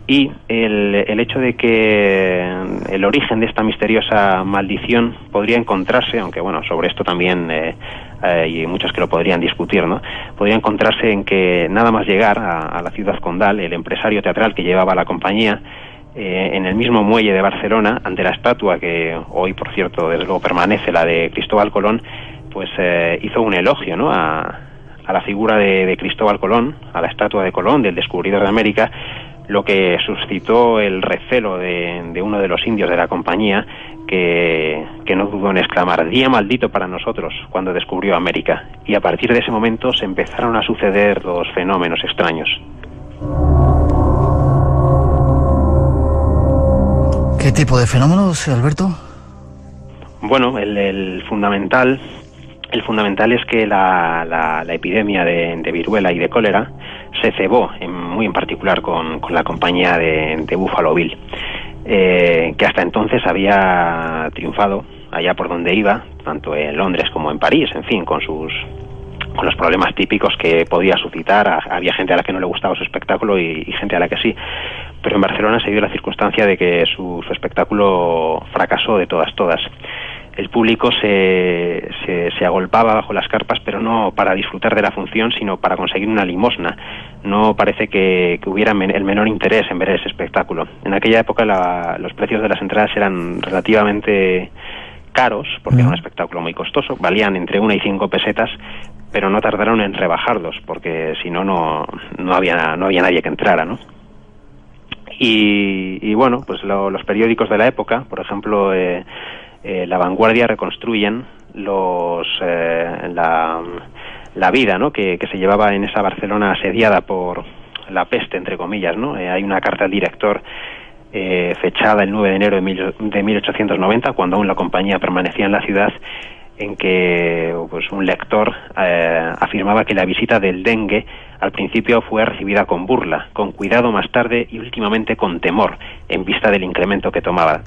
Y el hecho de que el origen de esta misteriosa maldición podría encontrarse, aunque bueno, sobre esto también hay muchos que lo podrían discutir, ¿no? Podría encontrarse en que nada más llegar a la ciudad condal, el empresario teatral que llevaba la compañía, en el mismo muelle de Barcelona, ante la estatua que hoy, por cierto, desde luego permanece, la de Cristóbal Colón, pues hizo un elogio, ¿no?, a la figura de Cristóbal Colón, a la estatua de Colón, del descubridor de América, lo que suscitó el recelo de uno de los indios de la compañía, que no dudó en exclamar: "Día maldito para nosotros", cuando descubrió América. Y a partir de ese momento se empezaron a suceder los fenómenos extraños. ¿Qué tipo de fenómenos, Alberto? Bueno, el fundamental es que la epidemia de viruela y de cólera se cebó muy en particular con la compañía de Buffalo Bill, que hasta entonces había triunfado allá por donde iba, tanto en Londres como en París, en fin, con los problemas típicos que podía suscitar. Había gente a la que no le gustaba su espectáculo y gente a la que sí, pero en Barcelona se dio la circunstancia de que su espectáculo fracasó de todas. El público se agolpaba bajo las carpas, pero no para disfrutar de la función, sino para conseguir una limosna. No parece que hubiera el menor interés en ver ese espectáculo. En aquella época los precios de las entradas eran relativamente caros, porque era un espectáculo muy costoso, valían entre 1 y 5 pesetas, pero no tardaron en rebajarlos, porque si no había nadie que entrara, ¿no? Y bueno, pues los periódicos de la época, por ejemplo, La Vanguardia, reconstruyen la vida, ¿no?, que se llevaba en esa Barcelona asediada por la peste, entre comillas, ¿no? Hay una carta al director fechada el 9 de enero de 1890, cuando aún la compañía permanecía en la ciudad, en que pues un lector afirmaba que la visita del dengue al principio fue recibida con burla, con cuidado más tarde y últimamente con temor, en vista del incremento que tomaba,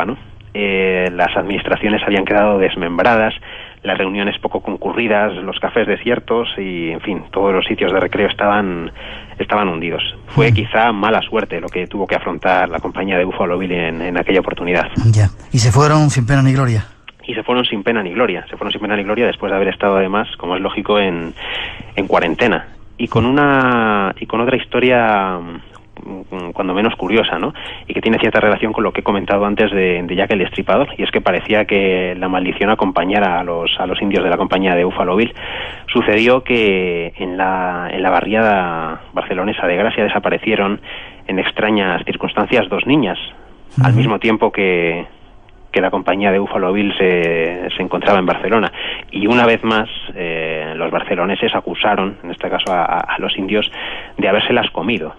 ¿no? Las administraciones habían quedado desmembradas, las reuniones poco concurridas, los cafés desiertos y, en fin, todos los sitios de recreo estaban hundidos. Fue quizá mala suerte lo que tuvo que afrontar la compañía de Buffalo Bill en aquella oportunidad. Ya. ¿Y se fueron sin pena ni gloria? Y se fueron sin pena ni gloria. Después de haber estado, además, como es lógico, en cuarentena. Y con otra historia cuando menos curiosa, ¿no?, y que tiene cierta relación con lo que he comentado antes de Jack el Destripador, y es que parecía que la maldición acompañara a los indios de la compañía de Buffalo Bill. Sucedió que en la barriada barcelonesa de Gracia desaparecieron en extrañas circunstancias 2 niñas, al mismo tiempo que la compañía de Buffalo Bill se encontraba en Barcelona. Y una vez más los barceloneses acusaron, en este caso a los indios, de habérselas comido.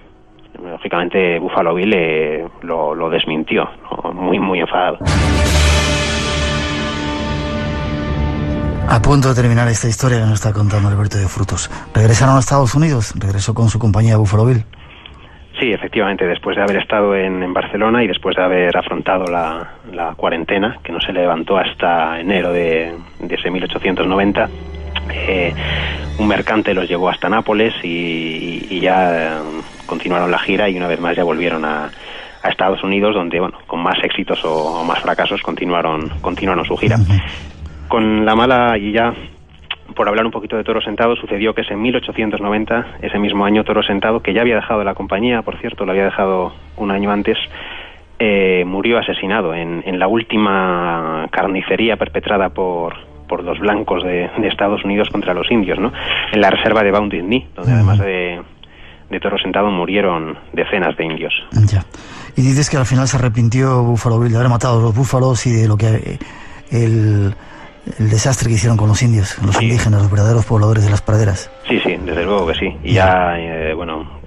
Lógicamente Buffalo Bill lo desmintió, ¿no?, muy enfadado. A punto de terminar esta historia que nos está contando Alberto de Frutos. ¿Regresaron a Estados Unidos? ¿Regresó con su compañía Buffalo Bill? Sí, efectivamente, después de haber estado en Barcelona y después de haber afrontado la cuarentena, que no se levantó hasta enero de ese 1890, un mercante los llevó hasta Nápoles y ya continuaron la gira, y una vez más ya volvieron a Estados Unidos, donde, bueno, con más éxitos o más fracasos continuaron su gira. Con la mala, y ya por hablar un poquito de Toro Sentado, sucedió que en 1890, ese mismo año, Toro Sentado, que ya había dejado la compañía, por cierto, lo había dejado un año antes, murió asesinado en la última carnicería perpetrada por los blancos de Estados Unidos contra los indios, ¿no?, en la reserva de Wounded Knee, donde además de Toro Sentado murieron decenas de indios. Ya. Y dices que al final se arrepintió Buffalo Bill de haber matado a los búfalos y de lo que el desastre que hicieron con los indios, los indígenas, los verdaderos pobladores de las praderas. Sí, desde luego que sí. Y ya,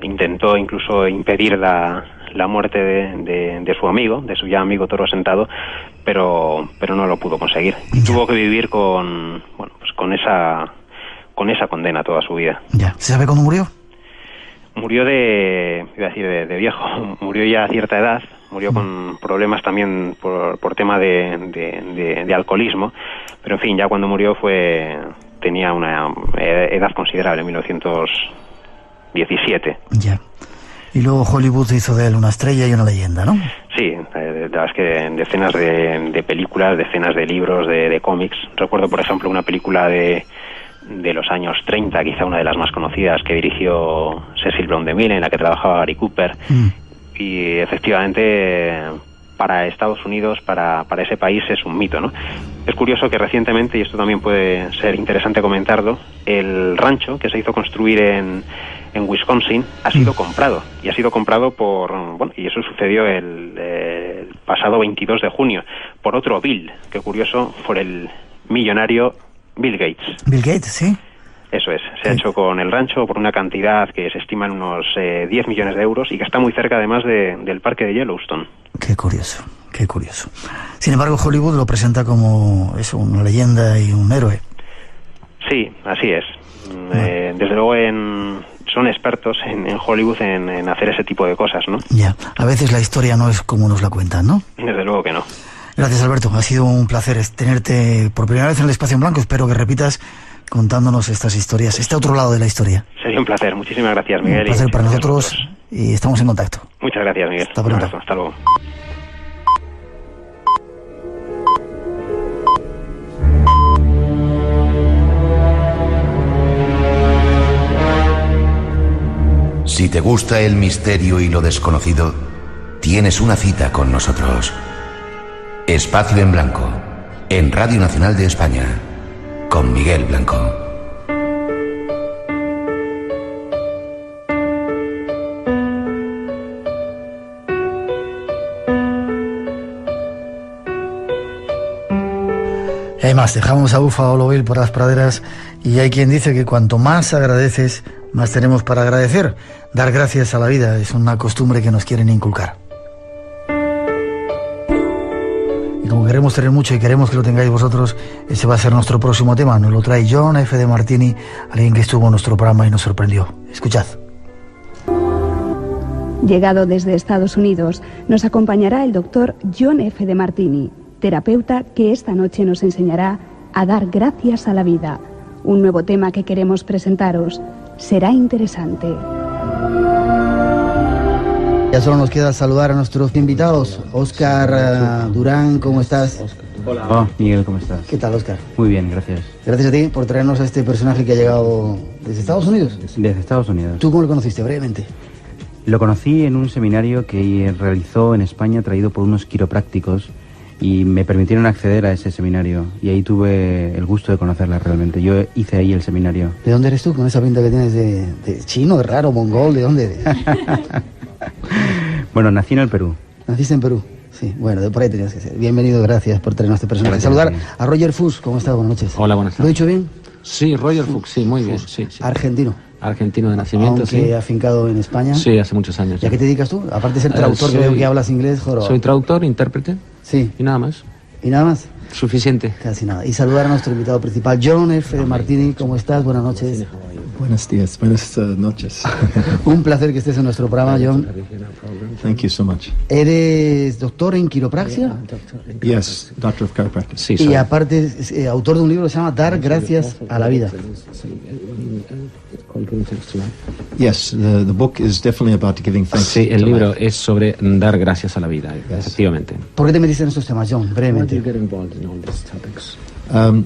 intentó incluso impedir la muerte de su amigo, de su ya amigo Toro Sentado, pero no lo pudo conseguir. Y tuvo que vivir con esa condena toda su vida. Ya. ¿Se sabe cuándo murió? Murió de viejo, murió ya a cierta edad, Murió con problemas también por tema de alcoholismo, pero en fin, ya cuando murió tenía una edad considerable, 1917. Ya. Y luego Hollywood hizo de él una estrella y una leyenda, ¿no? Sí, la verdad es que decenas de películas, decenas de libros, de cómics. Recuerdo, por ejemplo, una película de los años 30, quizá una de las más conocidas, que dirigió Cecil Brown DeMille, en la que trabajaba Gary Cooper. Y efectivamente, para Estados Unidos, para ese país, es un mito, ¿no? Es curioso que recientemente, y esto también puede ser interesante comentarlo, el rancho que se hizo construir en Wisconsin ha sido comprado, y ha sido comprado y eso sucedió el pasado 22 de junio, por otro Bill, que curioso, por el millonario Bill Gates. Bill Gates, sí. Eso es, se ha hecho con el rancho por una cantidad que se estima en unos 10 millones de euros y que está muy cerca además del parque de Yellowstone. Qué curioso, qué curioso. Sin embargo, Hollywood lo presenta como una leyenda y un héroe. Sí, así es. Desde luego son expertos en Hollywood en hacer ese tipo de cosas, ¿no? Ya, a veces la historia no es como nos la cuentan, ¿no? Desde luego que no. Gracias, Alberto, ha sido un placer tenerte por primera vez en el Espacio en Blanco. Espero que repitas contándonos estas historias, este otro lado de la historia. Sería un placer, muchísimas gracias, Miguel. Un placer para nosotros y estamos en contacto. Muchas gracias, Miguel. Hasta pronto. Hasta luego. Si te gusta el misterio y lo desconocido, tienes una cita con nosotros. Espacio en Blanco, en Radio Nacional de España, con Miguel Blanco. Y además, dejamos a Ufa Oloville por las praderas y hay quien dice que cuanto más agradeces, más tenemos para agradecer. Dar gracias a la vida es una costumbre que nos quieren inculcar. Y como queremos tener mucho y queremos que lo tengáis vosotros, ese va a ser nuestro próximo tema. Nos lo trae John F. de Martini, alguien que estuvo en nuestro programa y nos sorprendió. Escuchad. Llegado desde Estados Unidos, nos acompañará el doctor John F. de Martini, terapeuta que esta noche nos enseñará a dar gracias a la vida. Un nuevo tema que queremos presentaros. Será interesante. Ya solo nos queda saludar a nuestros invitados. Óscar Durán, ¿cómo estás? Hola, Miguel, ¿cómo estás? ¿Qué tal, Óscar? Muy bien, gracias. Gracias a ti por traernos a este personaje que ha llegado desde Estados Unidos. Desde Estados Unidos. ¿Tú cómo lo conociste, brevemente? Lo conocí en un seminario que realizó en España, traído por unos quiroprácticos, y me permitieron acceder a ese seminario, y ahí tuve el gusto de conocerla realmente. Yo hice ahí el seminario. ¿De dónde eres tú, con esa pinta que tienes de chino, de raro, mongol? ¿De dónde? Bueno, nací en el Perú. ¿Naciste en Perú? Sí, bueno, de por ahí tenías que ser. Bienvenido, gracias por traernos este personaje. Gracias, saludar sí. a Roger Fuchs, ¿cómo estás? Buenas noches. Hola, buenas tardes. ¿Lo he dicho bien? Sí, Roger Fuchs, sí, muy bien. Sí, sí. Argentino. Argentino de nacimiento, aunque sí. afincado en España. Sí, hace muchos años. ¿Y a qué te dedicas tú? Aparte de ser traductor, que veo que hablas inglés, joro. Soy traductor, intérprete. Sí. Y nada más. ¿Y nada más? Suficiente. Casi nada. Y saludar a nuestro invitado principal, John F. de Martini. ¿Cómo estás? Buenas noches. Buenos días, buenas noches. Un placer que estés en nuestro programa, John. Thank you so much. ¿Eres doctor en quiropraxia? Yes, doctor of chiropractic. Sí, y aparte, autor de un libro que se llama Dar gracias a la vida. Yes, the book is definitely about giving thanks. Sí, el libro es sobre dar gracias a la vida, efectivamente. ¿Por qué te metiste en estos temas, John? Brevemente.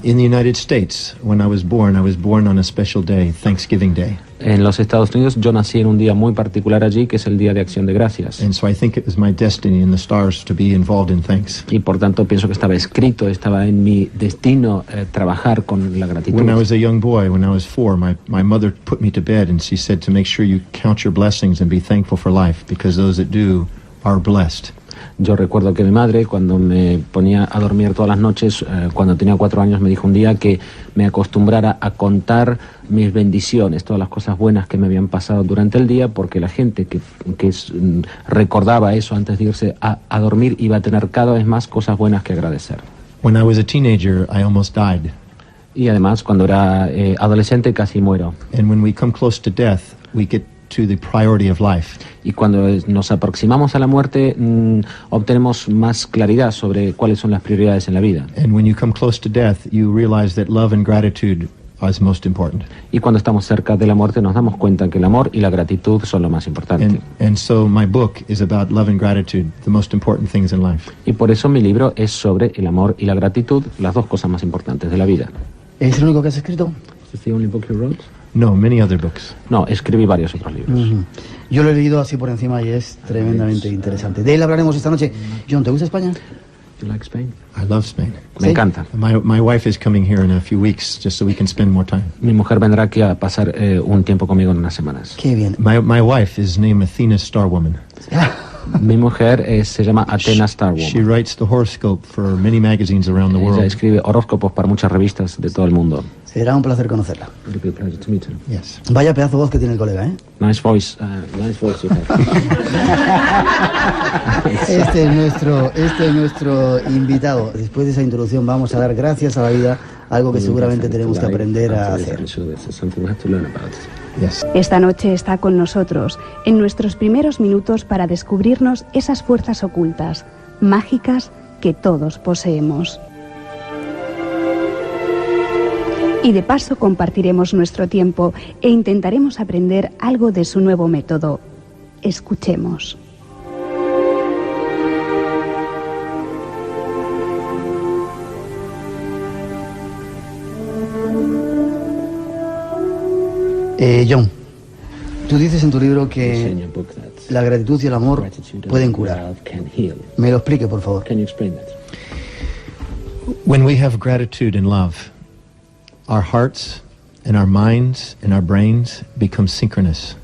In the United States, when I was born on a special day, Thanksgiving Day. En los Estados Unidos yo nací en un día muy particular allí, que es el Día de Acción de Gracias. And so I think it was my destiny in the stars to be involved in thanks. Y por tanto pienso que estaba escrito, estaba en mi destino trabajar con la gratitud. When I was a young boy, when I was 4, my mother put me to bed and she said to make sure you count your blessings and be thankful for life, because those that do are blessed. Yo recuerdo que mi madre, cuando me ponía a dormir todas las noches, cuando tenía 4 años, me dijo un día que me acostumbrara a contar mis bendiciones, todas las cosas buenas que me habían pasado durante el día, porque la gente que recordaba eso antes de irse a dormir iba a tener cada vez más cosas buenas que agradecer. When I was a teenager, I almost died. Y además, cuando era adolescente, casi muero. And when we come close to death, we get to the priority of life. Y cuando nos aproximamos a la muerte, obtenemos más claridad sobre cuáles son las prioridades en la vida. And when you come close to death, you realize that love and gratitude is most important. Y cuando estamos cerca de la muerte nos damos cuenta que el amor y la gratitud son lo más importante. And so my book is about love and gratitude, the most important things in life. Y por eso mi libro es sobre el amor y la gratitud, las dos cosas más importantes de la vida. ¿Es el único que has escrito? ¿Es the only book you wrote? No, many other books. No, escribí varios otros libros. Yo lo he leído así por encima y es tremendamente interesante. De él hablaremos esta noche. John, ¿te gusta España? You like Spain? I love Spain. Me encanta. My wife is coming here in a few weeks just so we can spend more time. Mi mujer vendrá aquí a pasar un tiempo conmigo en unas semanas. Qué bien. My wife is named Athena Starwoman. Mi mujer se llama Athena Starwoman. She writes the horoscope for many magazines around the world. Ella escribe horóscopos para muchas revistas de todo el mundo. Será un placer conocerla. It'll be a pleasure to meet her. Yes. Vaya pedazo de voz que tiene el colega, ¿eh? Nice voice you have. Este es nuestro invitado. Después de esa introducción vamos a dar gracias a la vida, algo que seguramente tenemos que aprender a hacer. Yes. Esta noche está con nosotros, en nuestros primeros minutos para descubrirnos esas fuerzas ocultas, mágicas, que todos poseemos. Y de paso compartiremos nuestro tiempo e intentaremos aprender algo de su nuevo método. Escuchemos. John, tú dices en tu libro que la gratitud y el amor pueden curar. Me lo explique, por favor. When we have gratitude and love, our hearts and our minds and our brains become synchronous.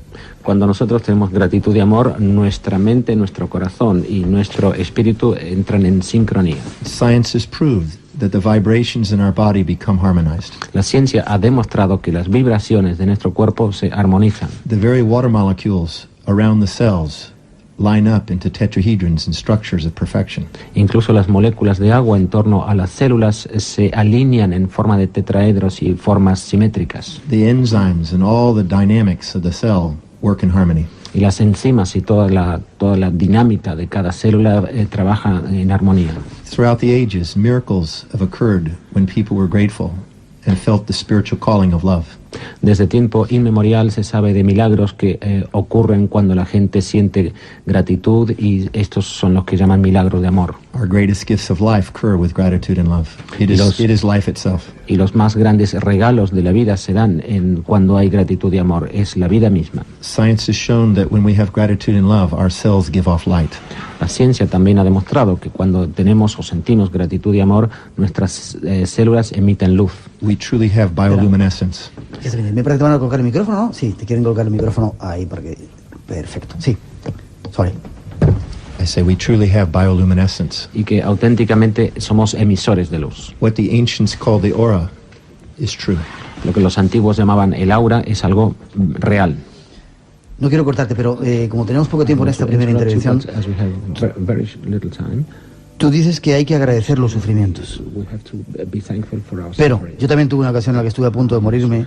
Cuando nosotros tenemos gratitud y amor, nuestra mente, nuestro corazón y nuestro espíritu entran en sincronía. Science has proved that the vibrations in our body become harmonized. La ciencia ha demostrado que las vibraciones de nuestro cuerpo se armonizan. The very water molecules around the cells line up into tetrahedrons and structures of perfection. Incluso las moléculas de agua en torno a las células se alinean en forma de tetraedros y formas simétricas. The enzymes and all the dynamics of the cell work in harmony. Y las enzimas y toda la dinámica de cada célula trabaja en armonía. Throughout the ages, miracles have occurred when people were grateful and felt the spiritual calling of love. Desde tiempo inmemorial se sabe de milagros que ocurren cuando la gente siente gratitud, y estos son los que llaman milagros de amor. Our greatest gifts of life occur with gratitude and love. It is life itself. Y los más grandes regalos de la vida se dan cuando hay gratitud y amor. Es la vida misma. Science has shown that when we have gratitude and love, our cells give off light. La ciencia también ha demostrado que cuando tenemos o sentimos gratitud y amor, nuestras células emiten luz. We truly have bioluminescence. Me parece que te van a colocar el micrófono, ¿no? Sí, te quieren colocar el micrófono ahí porque... Perfecto, sí. Sorry. I say we truly have bioluminescence. Y que auténticamente somos emisores de luz. What the ancients called the aura is true. Lo que los antiguos llamaban el aura es algo real. No quiero cortarte, pero como tenemos poco tiempo en esta primera intervención, tú dices que hay que agradecer los sufrimientos. Pero yo también tuve una ocasión en la que estuve a punto de morirme.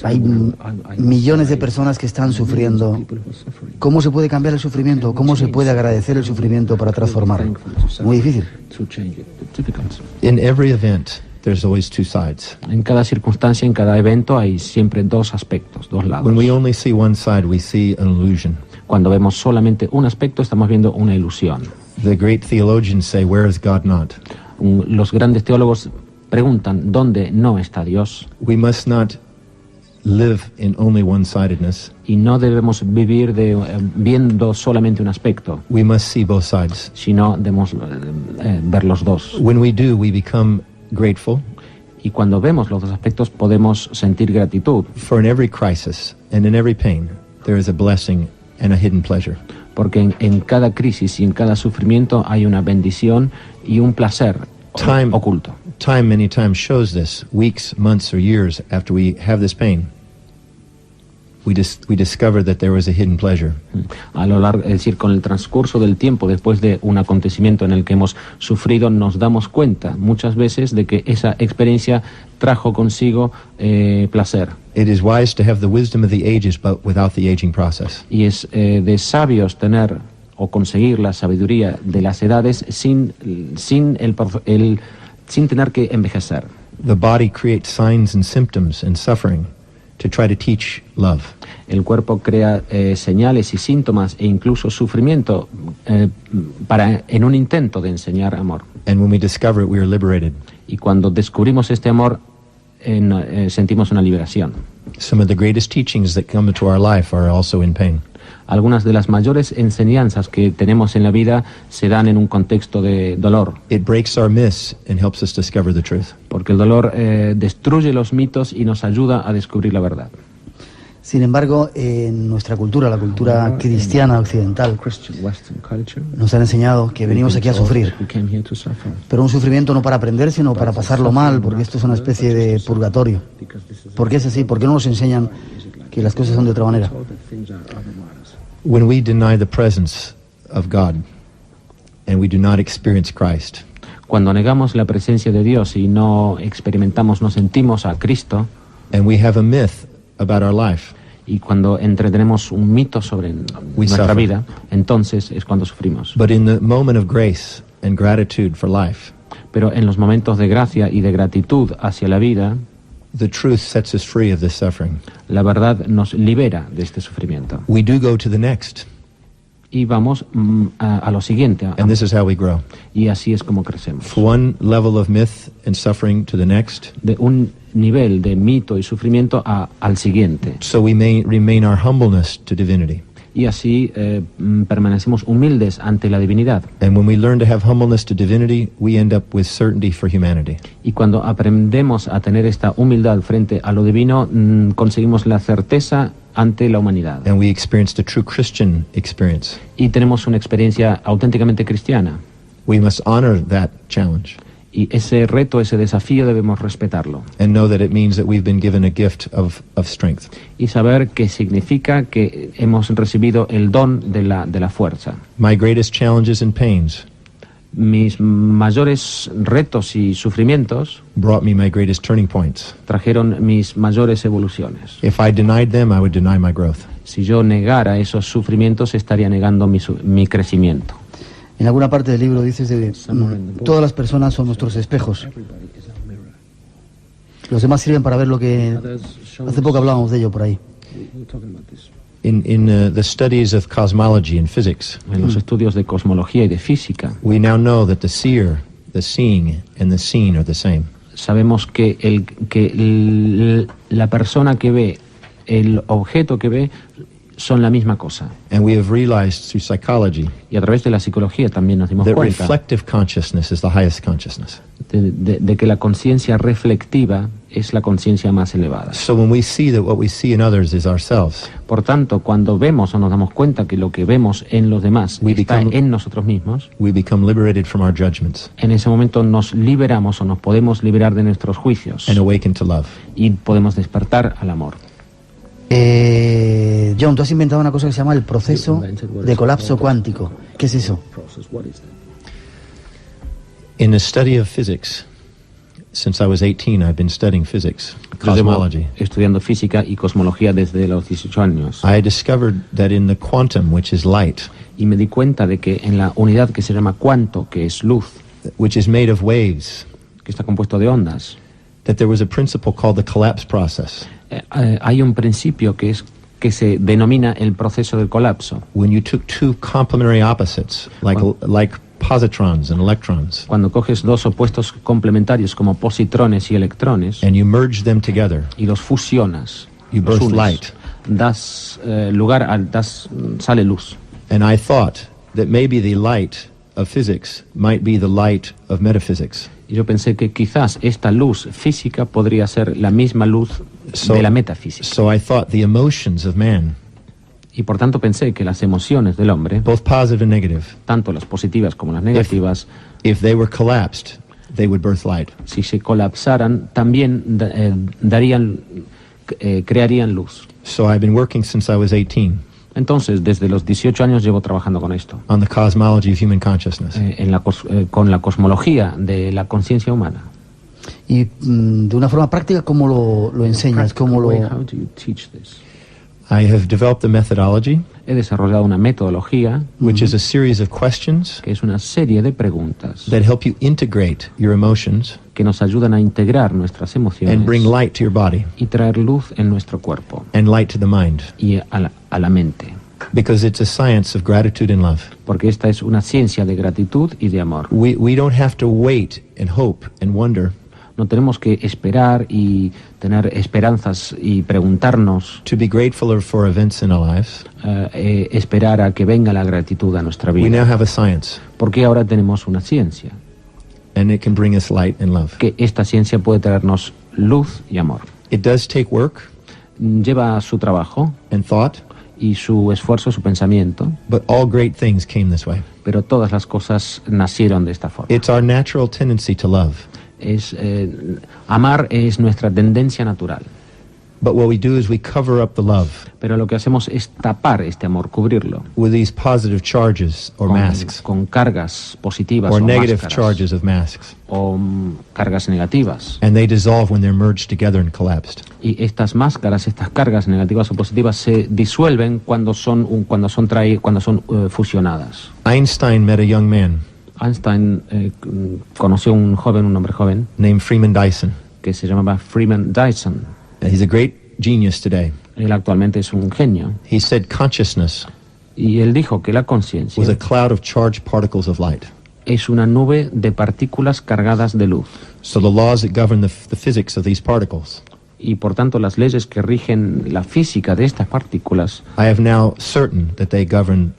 Hay millones de personas que están sufriendo. ¿Cómo se puede cambiar el sufrimiento? ¿Cómo se puede agradecer el sufrimiento para transformarlo? Muy difícil. In every event, there's always two sides. En cada circunstancia, en cada evento, hay siempre dos aspectos, dos lados. When we only see one side, we see an illusion. Cuando vemos solamente un aspecto, estamos viendo una ilusión. The great theologians say, "Where is God not?" Los grandes teólogos preguntan, ¿dónde no está Dios? We must not live in only one-sidedness. Y no debemos vivir viendo solamente un aspecto. We must see both sides. Sino debemos ver los dos. When we do, we become grateful. Y cuando vemos los dos aspectos, podemos sentir gratitud. For in every crisis and in every pain, there is a blessing and a hidden pleasure. Porque en cada crisis y en cada sufrimiento hay una bendición y un placer oculto. Time many times shows this. Weeks, months or years after we have this pain, we discover that there was a hidden pleasure. A lo largo, es decir, con el transcurso del tiempo, después de un acontecimiento en el que hemos sufrido, nos damos cuenta muchas veces de que esa experiencia trajo consigo placer. It is wise to have the wisdom of the ages, but without the aging process. Y es de sabios tener o conseguir la sabiduría de las edades sin tener que envejecer. The body creates signs and symptoms and suffering to try to teach love. El cuerpo crea señales y síntomas e incluso sufrimiento en un intento de enseñar amor. And when we discover it, we are liberated. Y cuando descubrimos este amor, sentimos una liberación. Some of the greatest teachings that come into our life are also in pain. Algunas de las mayores enseñanzas que tenemos en la vida se dan en un contexto de dolor. It breaks our myths and helps us discover the truth. Porque el dolor destruye los mitos y nos ayuda a descubrir la verdad. Sin embargo, en nuestra cultura, la cultura cristiana occidental, nos han enseñado que venimos aquí a sufrir. Pero un sufrimiento no para aprender, sino para pasarlo mal, porque esto es una especie de purgatorio. ¿Por qué es así? ¿Por qué no nos enseñan que las cosas son de otra manera? When we deny the presence of God and we do not experience Christ, cuando negamos la presencia de Dios y no experimentamos, no sentimos a Cristo, and we have a myth about our life, y cuando entretenemos un mito sobre nuestra vida, entonces es cuando sufrimos. But in the moment of grace and gratitude for life, pero en los momentos de gracia y de gratitud hacia la vida, the truth sets us free of this suffering. La verdad nos libera de este sufrimiento. We do go to the next. Y vamos a lo siguiente. And this is how we grow. Y así es como crecemos. From one level of myth and suffering to the next. De un nivel de mito y sufrimiento al siguiente. So we may remain our humbleness to divinity. Y así permanecemos humildes ante la divinidad. And when we learn to have humbleness to divinity, we end up with certainty for humanity. Y cuando aprendemos a tener esta humildad frente a lo divino, conseguimos la certeza ante la humanidad. And we experience the true Christian experience. Y tenemos una experiencia auténticamente cristiana. We must honor that challenge. Y ese reto, ese desafío debemos respetarlo. And know that it means that we've been given a gift of strength. Y saber que significa que hemos recibido el don de la fuerza. My greatest challenges and pains, mis mayores retos y sufrimientos, brought me my greatest turning points. Trajeron mis mayores evoluciones. If I denied them, I would deny my growth. Si yo negara esos sufrimientos, estaría negando mi crecimiento. En alguna parte del libro dices que todas las personas son nuestros espejos. Los demás sirven para ver lo que... Hace poco hablábamos de ello por ahí. In the studies of cosmology and physics, en los estudios de cosmología y de física, we now know that the seer, the seeing, and the seen are the same. Sabemos que la persona que ve, el objeto que ve, son la misma cosa. And we have realized through psychology, y a través de la psicología también nos dimos cuenta reflective consciousness is the highest consciousness. De que la conciencia reflectiva es la conciencia más elevada. So when we see that what we see in others is ourselves, por tanto, cuando vemos o nos damos cuenta que lo que vemos en los demás está en nosotros mismos, we become liberated from our judgments. En ese momento nos liberamos o nos podemos liberar de nuestros juicios. And awaken to love. Y podemos despertar al amor. John, tú has inventado una cosa que se llama el proceso de colapso cuántico. ¿Qué es eso? In the study of physics, since I was 18, I've been studying physics, cosmology. Estudiando física y cosmología desde los 18 años. I discovered that in the quantum, which is light, y me di cuenta de que en la unidad que se llama cuanto, que es luz, which is made of waves, que está compuesto de ondas, that there was a principle called the collapse process. Hay un principio que se denomina el proceso del colapso. When you took two complementary opposites, like positrons and electrons, cuando coges dos opuestos complementarios como positrones y electrones, and you merge them together, y los fusionas, you birth light. Sale luz. And I thought that maybe the light of physics might be the light of metaphysics. Y yo pensé que quizás esta luz física podría ser la misma luz de la metafísica. So I thought the emotions of man, y por tanto pensé que las emociones del hombre, both positive and negative, tanto las positivas como las negativas, if they were collapsed, they would birth light. Si se colapsaran, también crearían luz. So I've been working since I was 18. Entonces, desde los 18 años llevo trabajando con esto. On the cosmology of human consciousness. Con la cosmología de la conciencia humana. Y de una forma práctica, ¿cómo lo enseñas? ¿Cómo lo... How do you teach this? I have developed a methodology, He desarrollado una metodología, which is a series of questions que es una serie de preguntas that help you integrate your emotions que nos ayudan a integrar nuestras emociones and bring light to your body y traer luz en nuestro cuerpo and light to the mind. y a la mente. Because it's a science of gratitude and love. Porque esta es una ciencia de gratitud y de amor. We don't have to wait and hope and wonder No tenemos que esperar y tener esperanzas y preguntarnos, to be grateful for events in our lives. Esperar a que venga la gratitud a nuestra We now vida. have a science, Porque ahora tenemos una ciencia, and it can bring us light and love. que esta ciencia puede traernos luz y amor. It does take work Lleva su trabajo and thought, y su esfuerzo, su pensamiento, but all great things came this way. pero todas las cosas nacieron de esta forma. It's our natural tendency to love. Amar es nuestra tendencia natural. But what we do is we cover up the love Pero lo que hacemos es tapar este amor, cubrirlo with these positive charges or masks, con cargas positivas or o negative máscaras, charges of masks. o cargas negativas. And they dissolve when they're merged together and collapsed. Y estas máscaras, estas cargas negativas o positivas se disuelven cuando son fusionadas. Einstein met a young man Einstein conoció un hombre joven named Freeman Dyson. que se llamaba Freeman Dyson. He's a great genius today. Él actualmente es un genio. He said consciousness Y él dijo que la conciencia was a cloud of charged particles of light. es una nube de partículas cargadas de luz. So the laws that govern the physics of these particles, Y por tanto las leyes que rigen la física de estas partículas, I have now certain that they govern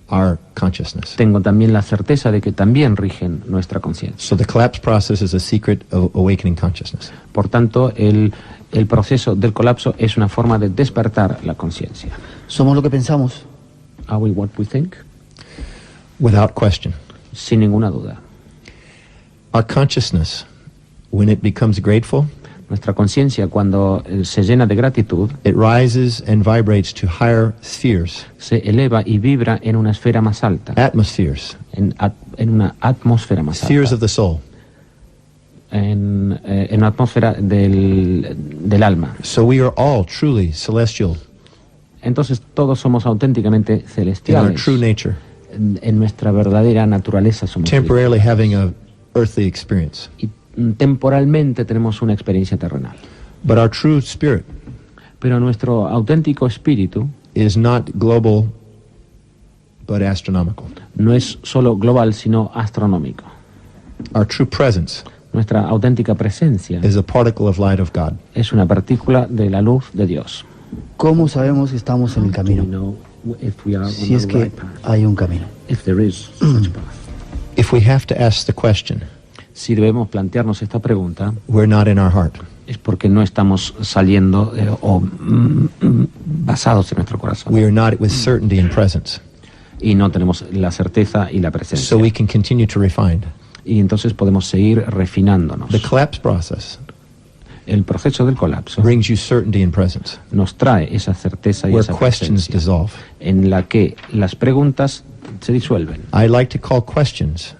our consciousness. tengo también la certeza de que también rigen nuestra conciencia. So the collapse process is a secret of awakening consciousness. Por tanto, el proceso del colapso es una forma de despertar la conciencia. ¿Somos lo que pensamos? Are we what we think? Without question. Sin ninguna duda. Our consciousness, when it becomes grateful, Nuestra conciencia, cuando se llena de gratitud, it rises and vibrates to higher spheres, se eleva y vibra en una esfera más alta, atmospheres, en una atmósfera más spheres alta, of the soul. en una atmósfera del alma. So we are all truly celestial Entonces todos somos auténticamente in our celestiales. true nature, En nuestra verdadera naturaleza somos temporarily having a earthly experience. y temporalmente tenemos una experiencia terrenal. But our true spirit Pero nuestro auténtico espíritu is not global, but astronomical. no es solo global, sino astronómico. Our true presence Nuestra auténtica presencia is a particle of light of God. es una partícula de la luz de Dios. ¿Cómo sabemos que estamos en el camino? Si es que hay un camino. If we have to ask the question, Si debemos plantearnos esta pregunta, we're not in our heart. es porque no estamos saliendo basados en nuestro corazón. We are not with certainty and presence. Y no tenemos la certeza y la presencia. So we can continue to refine. Y entonces podemos seguir refinándonos. The collapse process El proceso del colapso brings you certainty and presence, nos trae esa certeza y where esa questions presencia, dissolve. en la que las preguntas se disuelven. I like to call questions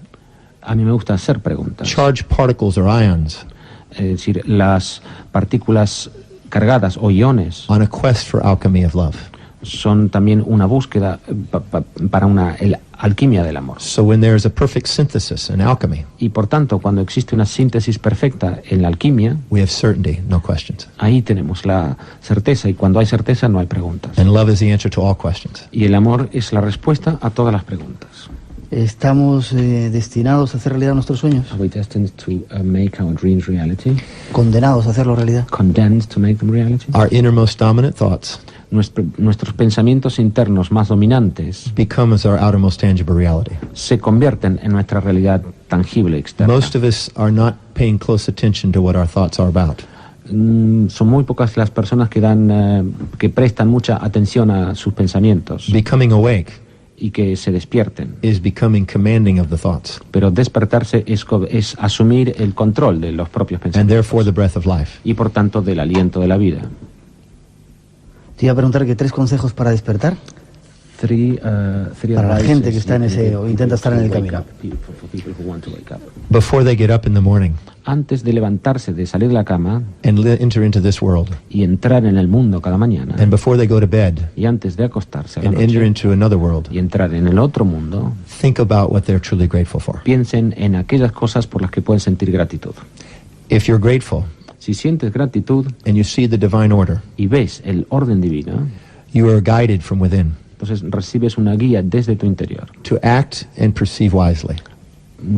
A mí me gusta hacer preguntas. charged particles or ions Es decir, las partículas cargadas o iones on a quest for alchemy of love. son también una búsqueda para una alquimia del amor. So when there is a perfect synthesis and alchemy, Y por tanto, cuando existe una síntesis perfecta en la alquimia, we have certainty, no questions. ahí tenemos la certeza, y cuando hay certeza no hay preguntas. And love is the answer to all questions. Y el amor es la respuesta a todas las preguntas. ¿Estamos destinados a hacer realidad nuestros sueños? Are we destined to make our dreams reality? ¿Condenados a hacerlo realidad? Condemned to make them reality? Our innermost dominant thoughts Nuestros pensamientos internos más dominantes become as our outermost tangible reality. se convierten en nuestra realidad tangible externa. Most of us are not paying close attention to what our thoughts are about. Son muy pocas las personas que prestan mucha atención a sus pensamientos Becoming awake y que se despierten. is becoming commanding of the thoughts, Pero despertarse es asumir el control de los propios and pensamientos therefore the breath of life. y por tanto del aliento de la vida. Te iba a preguntar que 3 consejos para despertar. Para la gente que está en ese o intenta estar en el camino. Before they get up in the morning, antes de levantarse, de salir de la cama and enter into this world, y entrar en el mundo cada mañana, and before they go to bed y antes de acostarse a la and enter noche into another world, y entrar en el otro mundo, think about what they're truly grateful for. piensen en aquellas cosas por las que pueden sentir gratitud. If you're grateful Si sientes gratitud and you see the divine order, y ves el orden divino, you are guided from within entonces recibes una guía desde tu interior to act and perceive wisely.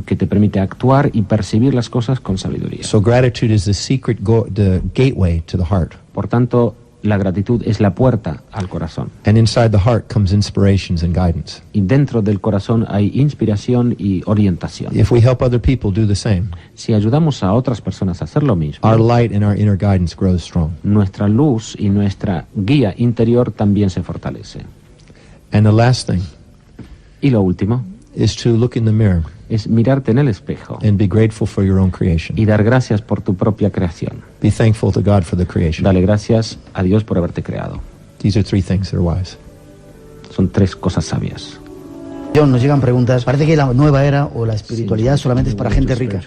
que te permite actuar y percibir las cosas con sabiduría. So gratitude is the secret the gateway to the heart. Por tanto, la gratitud es la puerta al corazón. And inside the heart comes inspirations and guidance. Y dentro del corazón hay inspiración y orientación. If we help other people do the same, Si ayudamos a otras personas a hacer lo mismo, our light and our inner guidance grows strong. nuestra luz y nuestra guía interior también se fortalece. And the last thing Y lo último is to look in the mirror es mirarte en el espejo and be grateful for your own creation. y dar gracias por tu propia creación. Be thankful to God for the creation. Dale gracias a Dios por haberte creado. These are three things that are wise. Son 3 cosas sabias. John, nos llegan preguntas. Parece que la nueva era o la espiritualidad solamente es para gente rica.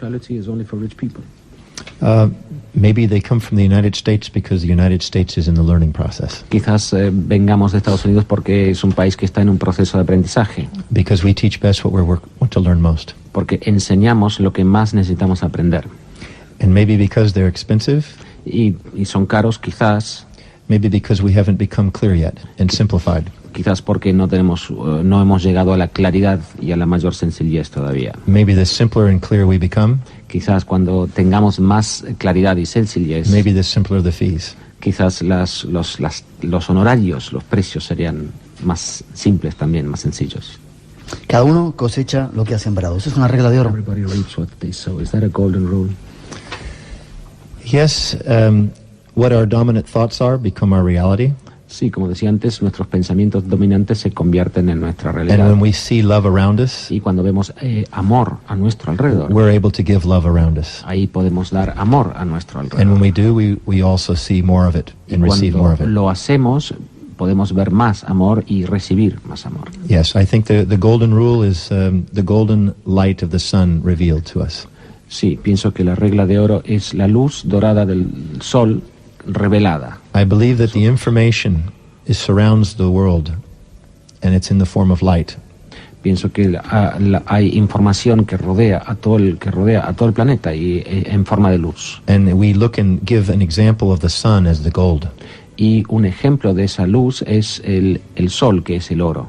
Maybe they come from the United States because the United States is in the learning process. Quizás vengamos de Estados Unidos porque es un país que está en un proceso de aprendizaje. Because we teach best what we want to learn most. Porque enseñamos lo que más necesitamos aprender. And maybe because they're expensive. Y son caros, quizás. Maybe because we haven't become clear yet and simplified. Quizás porque no hemos llegado a la claridad y a la mayor sencillez todavía. Maybe the simpler and clearer we become. Quizás cuando tengamos más claridad y sencillez. Maybe the simpler the fees. Quizás los honorarios, los precios serían más simples también, más sencillos. Cada uno cosecha lo que ha sembrado. Eso es una regla de oro. Everybody reaps what they sow. Is that a golden rule? Yes, what our dominant thoughts are become our reality. Sí, como decía antes, nuestros pensamientos dominantes se convierten en nuestra realidad. And when we see love around us, y cuando vemos amor a nuestro alrededor, we're able to give love around us. Ahí podemos dar amor a nuestro alrededor. And when we do, we also see more of it and receive more of it. Cuando lo hacemos, podemos ver más amor y recibir más amor. Yes, I think the golden rule is the golden light of the sun revealed to us. Sí, pienso que la regla de oro es la luz dorada del sol revelada. I believe that the information surrounds the world and it's in the form of light. Pienso que hay información que rodea a todo el planeta y en forma de luz. And we look and give an example of the sun as the gold. Y un ejemplo de esa luz es el sol, que es el oro.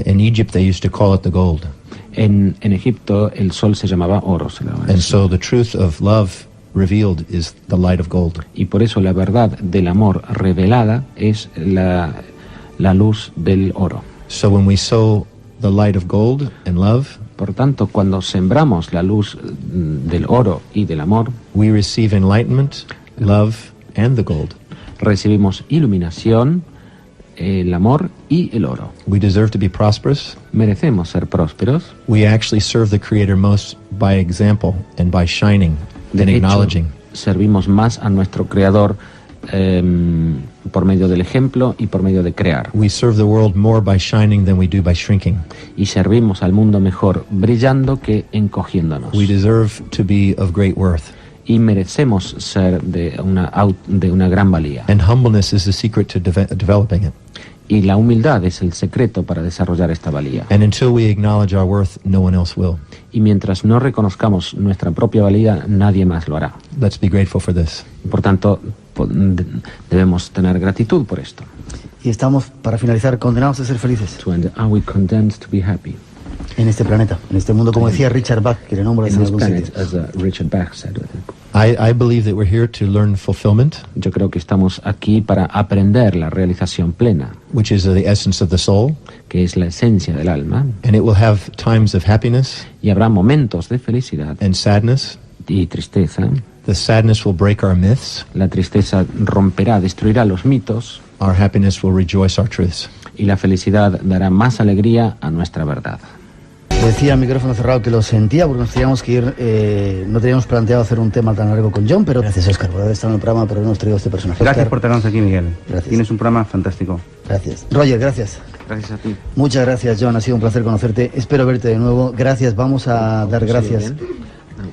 In Egypt they used to call it the gold. En Egipto el sol se llamaba oro. And so the truth of love revealed is the light of gold. Y por eso la verdad del amor revelada es la luz del oro. So when we sow the light of gold and love, por tanto, cuando sembramos la luz del oro y del amor, we receive enlightenment, love, and the gold. Recibimos iluminación, el amor y el oro. We deserve to be prosperous. Merecemos ser prósperos. We actually serve the Creator most by example and by shining. De hecho, servimos más a nuestro Creador por medio del ejemplo y por medio de crear. We serve the world more by shining than we do by shrinking. Y servimos al mundo mejor brillando que encogiéndonos. We deserve to be of great worth. Y merecemos ser de una gran valía. And humbleness is the secret to developing it. Y la humildad es el secreto para desarrollar esta valía. And until we acknowledge our worth, no one else will. Y mientras no reconozcamos nuestra propia valía, nadie más lo hará. Let's be grateful for this. Por tanto, debemos tener gratitud por esto. Y estamos, para finalizar, condenados a ser felices. Are we condemned to be happy? En este planeta, en este mundo, como decía Richard Bach, que le nombras en algún sitio. Richard Bach said, I believe that we're here to learn fulfillment. Yo creo que estamos aquí para aprender la realización plena, which is the essence of the soul, que es la esencia del alma. And it will have times of happiness, y habrá momentos de felicidad, and sadness, y tristeza. The sadness will break our myths. La tristeza romperá, destruirá los mitos. Our happiness will rejoice our truths. Y la felicidad dará más alegría a nuestra verdad. Decía a micrófono cerrado que lo sentía porque nos teníamos que ir, no teníamos planteado hacer un tema tan largo con John, pero gracias, Óscar, por haber estado en el programa, por habernos traído este personaje. Gracias Óscar, por tenernos aquí, Miguel. Gracias. Tienes un programa fantástico. Gracias. Roger, gracias. Gracias a ti. Muchas gracias, John, ha sido un placer conocerte. Espero verte de nuevo. Gracias, vamos a dar gracias.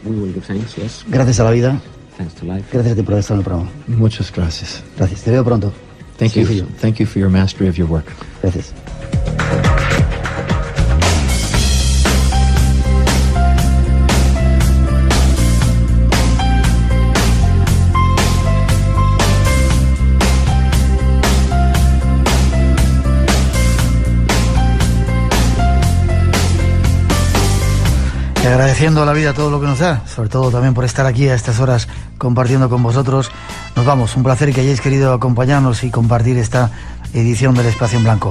We will give thanks, yes. Gracias a la vida. Thanks to life. Gracias a ti por estar en el programa. Muchas gracias. Gracias. Te veo pronto. Thank you for your mastery of your work. Gracias. Y agradeciendo a la vida todo lo que nos da, sobre todo también por estar aquí a estas horas compartiendo con vosotros. Nos vamos, un placer que hayáis querido acompañarnos y compartir esta edición del Espacio en Blanco.